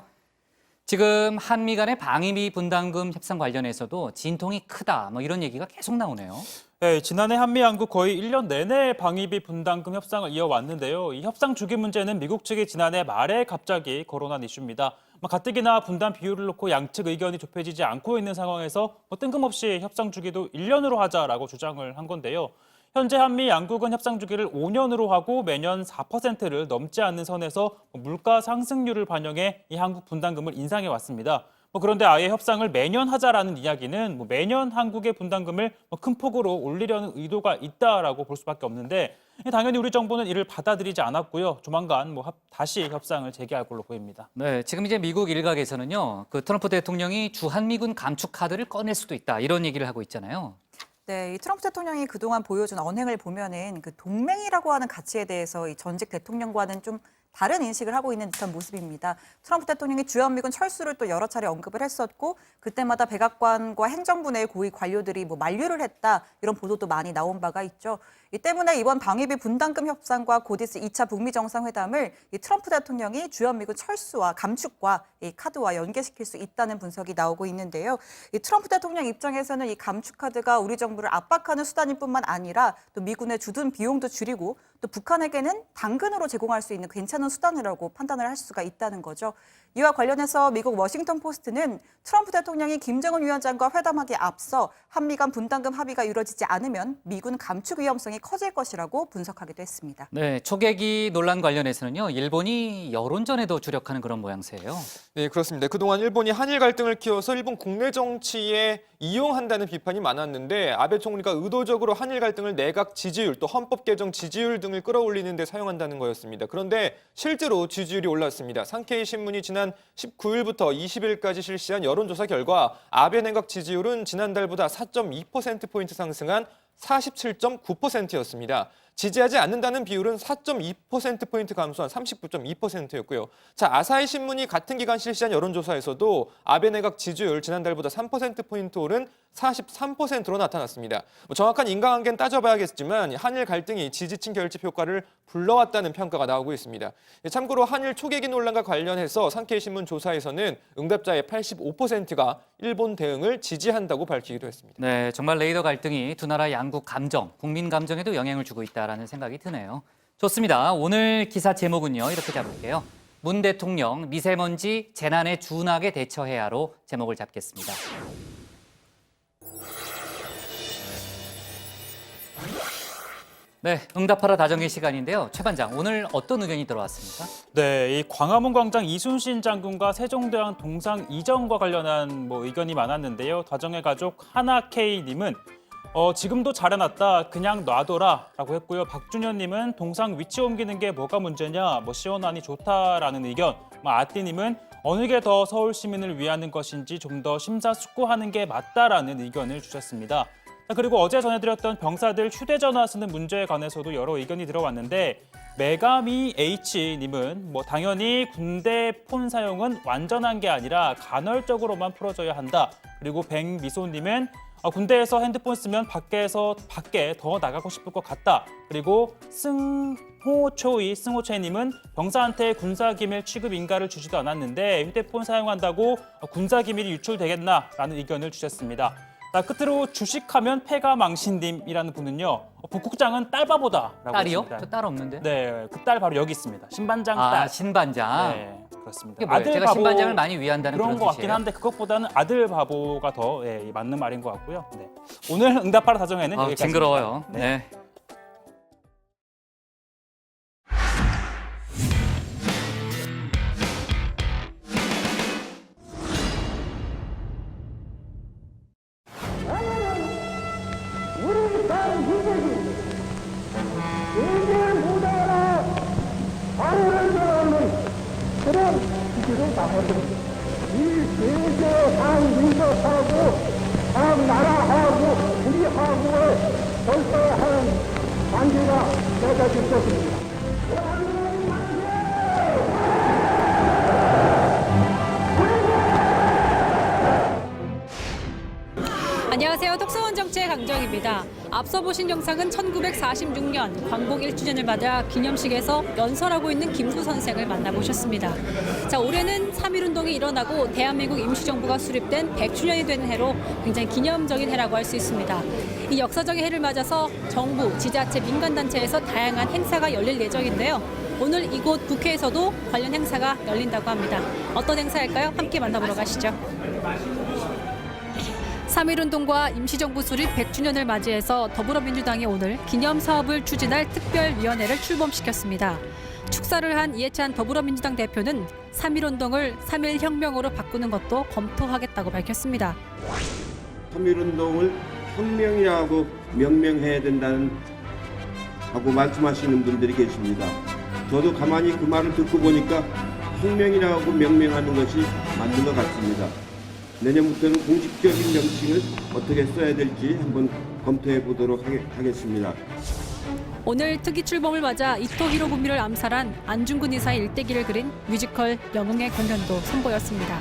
지금 한미 간의 방위비 분담금 협상 관련해서도 진통이 크다. 뭐 이런 얘기가 계속 나오네요. 네, 지난해 한미 양국 거의 1년 내내 방위비 분담금 협상을 이어왔는데요. 이 협상 주기 문제는 미국 측이 지난해 말에 갑자기 거론한 이슈입니다. 가뜩이나 분담 비율을 놓고 양측 의견이 좁혀지지 않고 있는 상황에서 뜬금없이 협상 주기도 1년으로 하자라고 주장을 한 건데요. 현재 한미 양국은 협상 주기를 5년으로 하고 매년 4%를 넘지 않는 선에서 물가 상승률을 반영해 이 한국 분담금을 인상해 왔습니다. 그런데 아예 협상을 매년 하자라는 이야기는 매년 한국의 분담금을 큰 폭으로 올리려는 의도가 있다라고 볼 수밖에 없는데 당연히 우리 정부는 이를 받아들이지 않았고요. 조만간 다시 협상을 재개할 걸로 보입니다. 네, 지금 이제 미국 일각에서는요, 그 트럼프 대통령이 주한미군 감축 카드를 꺼낼 수도 있다 이런 얘기를 하고 있잖아요. 네, 이 트럼프 대통령이 그동안 보여준 언행을 보면은 그 동맹이라고 하는 가치에 대해서 이 전직 대통령과는 좀 다른 인식을 하고 있는 듯한 모습입니다. 트럼프 대통령이 주한미군 철수를 또 여러 차례 언급을 했었고 그때마다 백악관과 행정부 내 고위 관료들이 만류를 했다 이런 보도도 많이 나온 바가 있죠. 이 때문에 이번 방위비 분담금 협상과 곧 있을 2차 북미 정상회담을 이 트럼프 대통령이 주한미군 철수와 감축과 이 카드와 연계시킬 수 있다는 분석이 나오고 있는데요. 이 트럼프 대통령 입장에서는 이 감축 카드가 우리 정부를 압박하는 수단일 뿐만 아니라 또 미군의 주둔 비용도 줄이고 또 북한에게는 당근으로 제공할 수 있는 괜찮은 수단이라고 판단을 할 수가 있다는 거죠. 이와 관련해서 미국 워싱턴 포스트는 트럼프 대통령이 김정은 위원장과 회담하기에 앞서 한미 간 분담금 합의가 이루어지지 않으면 미군 감축 위험성이 커질 것이라고 분석하기도 했습니다. 네, 초계기 논란 관련해서는요, 일본이 여론전에도 주력하는 그런 모양새예요. 네, 그렇습니다. 그동안 일본이 한일 갈등을 키워서 일본 국내 정치에 이용한다는 비판이 많았는데 아베 총리가 의도적으로 한일 갈등을 내각 지지율 또 헌법 개정 지지율 등 기분을 끌어올리는 데 사용한다는 거였습니다. 그런데 실제로 지지율이 올랐습니다. 상케이 신문이 지난 19일부터 20일까지 실시한 여론조사 결과 아베 내각 지지율은 지난달보다 4.2%포인트 상승한 47.9%였습니다. 지지하지 않는다는 비율은 4.2%포인트 감소한 39.2%였고요. 자, 아사히 신문이 같은 기간 실시한 여론조사에서도 아베 내각 지지율 지난달보다 3%포인트 오른 43%로 나타났습니다. 정확한 인과관계는 따져봐야겠지만 한일 갈등이 지지층 결집 효과를 불러왔다는 평가가 나오고 있습니다. 참고로 한일 초계기 논란과 관련해서 상케이 신문 조사에서는 응답자의 85%가 일본 대응을 지지한다고 밝히기도 했습니다. 네, 정말 레이더 갈등이 두 나라 양국 감정, 국민 감정에도 영향을 주고 있다라는 생각이 드네요. 좋습니다. 오늘 기사 제목은요, 이렇게 잡을게요. 문 대통령 미세먼지 재난에 준하게 대처해야로 제목을 잡겠습니다. 네, 응답하라 다정의 시간인데요. 최 반장, 오늘 어떤 의견이 들어왔습니까? 네, 이 광화문 광장 이순신 장군과 세종대왕 동상 이전과 관련한 의견이 많았는데요. 다정의 가족 하나 K님은 지금도 잘 해놨다, 그냥 놔둬라라고 했고요. 박준현님은 동상 위치 옮기는 게 뭐가 문제냐, 시원하니 좋다라는 의견. 아띠님은 어느 게 더 서울 시민을 위하는 것인지 좀 더 심사숙고하는 게 맞다라는 의견을 주셨습니다. 그리고 어제 전해드렸던 병사들 휴대전화 쓰는 문제에 관해서도 여러 의견이 들어왔는데 메가미 H님은 당연히 군대 폰 사용은 완전한 게 아니라 간헐적으로만 풀어줘야 한다. 그리고 백미소님은 군대에서 핸드폰 쓰면 밖에 더 나가고 싶을 것 같다. 그리고 승호채님은 병사한테 군사기밀 취급 인가를 주지도 않았는데 휴대폰 사용한다고 군사기밀이 유출되겠나라는 의견을 주셨습니다. 끝으로 주식하면 패가 망신님이라는 분은요. 북국장은 딸바보다라고 딸이요? 했습니다. 저 딸 없는데. 네, 그 딸 바로 여기 있습니다. 신반장 딸. 신반장. 네, 그렇습니다. 이게 뭐예요? 제가 신반장을 많이 위한다는 그런 것 같긴 뜻이에요? 한데 그것보다는 아들 바보가 더 맞는 말인 것 같고요. 네. 오늘 응답하라 다정에는 여기까지입니다. 징그러워요. 네. 우리 땅 희생이 세계 무대로 하늘을 들어오는 그런 기술을 나거든. 이 세계 한민족하고 한 나라하고 우리하고의 절대하는 관계가 맺어질 것입니다. 안녕하세요. 독서원 정치의 강정입니다. 앞서 보신 영상은 1946년 광복 1주년을 맞아 기념식에서 연설하고 있는 김구 선생을 만나보셨습니다. 자, 올해는 3.1운동이 일어나고 대한민국 임시정부가 수립된 100주년이 되는 해로 굉장히 기념적인 해라고 할 수 있습니다. 이 역사적인 해를 맞아서 정부, 지자체, 민간단체에서 다양한 행사가 열릴 예정인데요. 오늘 이곳 국회에서도 관련 행사가 열린다고 합니다. 어떤 행사일까요? 함께 만나보러 가시죠. 3.1운동과 임시정부 수립 100주년을 맞이해서 더불어민주당이 오늘 기념사업을 추진할 특별위원회를 출범시켰습니다. 축사를 한 이해찬 더불어민주당 대표는 3.1운동을 3.1혁명으로 바꾸는 것도 검토하겠다고 밝혔습니다. 3.1운동을 혁명이라고 명명해야 된다는 하고 말씀하시는 분들이 계십니다. 저도 가만히 그 말을 듣고 보니까 혁명이라고 명명하는 것이 맞는 것 같습니다. 내년부터는 공식적인 명칭을 어떻게 써야 될지 한번 검토해 보도록 하겠습니다. 오늘 특위 출범을 맞아 이토 히로부미를 암살한 안중근 의사의 일대기를 그린 뮤지컬 영웅의 공연도 선보였습니다.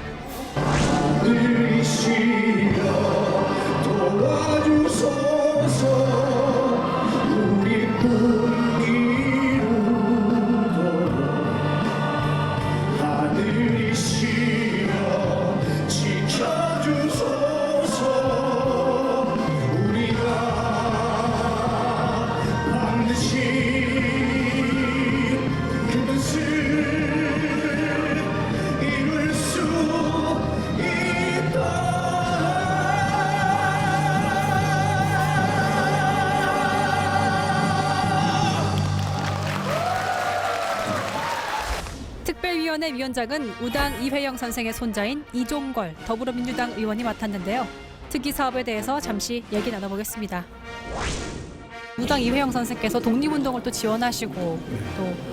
특별위원회 위원장은 우당 이회영 선생의 손자인 이종걸 더불어민주당 의원이 맡았는데요. 특위 사업에 대해서 잠시 얘기 나눠보겠습니다. 무당 이회영 선생께서 독립운동을 또 지원하시고 또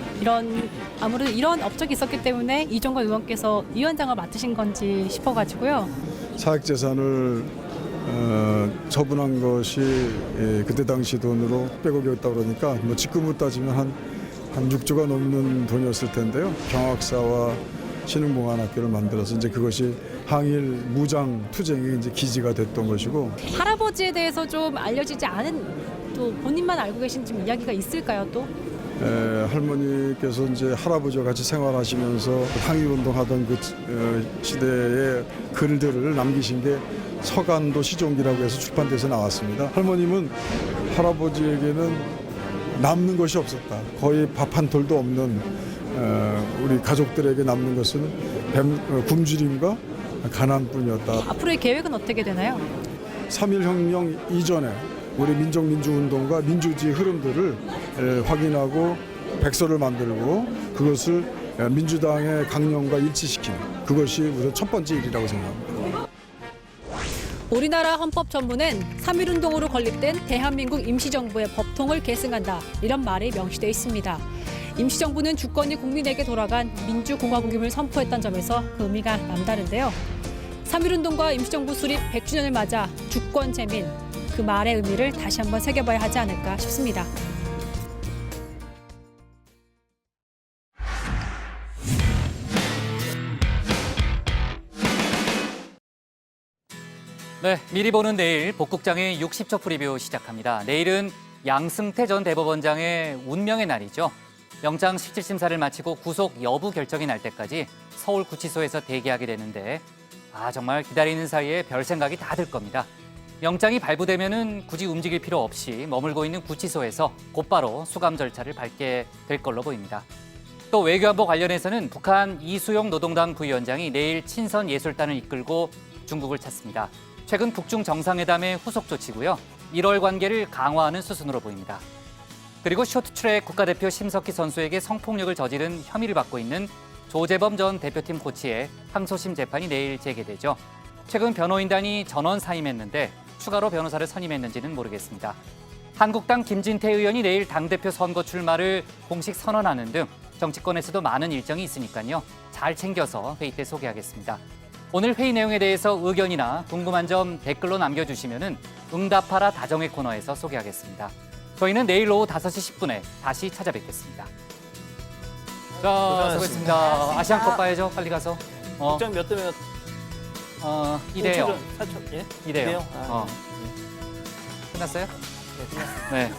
아무래도 이런 업적이 있었기 때문에 이종걸 의원께서 위원장을 맡으신 건지 싶어가지고요. 사익재산을 처분한 것이 그때 당시 돈으로 600억이었다고 그러니까 뭐 지금으로 따지면 한 6조가 넘는 돈이었을 텐데요. 경학사와 신흥공안학교를 만들어서 이제 그것이 항일 무장 투쟁의 이제 기지가 됐던 것이고. 할아버지에 대해서 좀 알려지지 않은 또 본인만 알고 계신 좀 이야기가 있을까요 또? 할머니께서 이제 할아버지와 같이 생활하시면서 항일운동하던 그 시대의 글들을 남기신 게 서간도 시종기라고 해서 출판돼서 나왔습니다. 할머님은 할아버지에게는 남는 것이 없었다. 거의 밥 한 톨도 없는 우리 가족들에게 남는 것은 굶주림과 가난뿐이었다. 앞으로의 계획은 어떻게 되나요? 3.1혁명 이전에 우리 민족민주운동과 민주주의 흐름들을 확인하고 백서를 만들고 그것을 민주당의 강령과 일치시키는 그것이 우선 첫 번째 일이라고 생각합니다. 우리나라 헌법전문엔 3.1운동으로 건립된 대한민국 임시정부의 법통을 계승한다. 이런 말이 명시되어 있습니다. 임시정부는 주권이 국민에게 돌아간 민주공화국임을 선포했던 점에서 그 의미가 남다른데요. 3.1운동과 임시정부 수립 100주년을 맞아 주권 재민, 그 말의 의미를 다시 한번 새겨봐야 하지 않을까 싶습니다. 네, 미리 보는 내일 복국장의 60초 프리뷰 시작합니다. 내일은 양승태 전 대법원장의 운명의 날이죠. 영장 실질심사를 마치고 구속 여부 결정이 날 때까지 서울구치소에서 대기하게 되는데 정말 기다리는 사이에 별 생각이 다 들 겁니다. 영장이 발부되면은 굳이 움직일 필요 없이 머물고 있는 구치소에서 곧바로 수감 절차를 밟게 될 걸로 보입니다. 또 외교안보 관련해서는 북한 이수용 노동당 부위원장이 내일 친선 예술단을 이끌고 중국을 찾습니다. 최근 북중 정상회담의 후속 조치고요. 1월 관계를 강화하는 수순으로 보입니다. 그리고 쇼트트랙 국가대표 심석희 선수에게 성폭력을 저지른 혐의를 받고 있는 조재범 전 대표팀 코치의 항소심 재판이 내일 재개되죠. 최근 변호인단이 전원 사임했는데 추가로 변호사를 선임했는지는 모르겠습니다. 한국당 김진태 의원이 내일 당대표 선거 출마를 공식 선언하는 등 정치권에서도 많은 일정이 있으니까요. 잘 챙겨서 회의 때 소개하겠습니다. 오늘 회의 내용에 대해서 의견이나 궁금한 점 댓글로 남겨주시면 응답하라 다정의 코너에서 소개하겠습니다. 저희는 내일 오후 5시 10분에 다시 찾아뵙겠습니다. 자, 수고했습니다. 아시안컵 봐야죠. 빨리 가서. 국장 몇 대 몇? 2대0. 4천, 예? 2대0. 아, 끝났어요? 네, 끝났습니다. 네.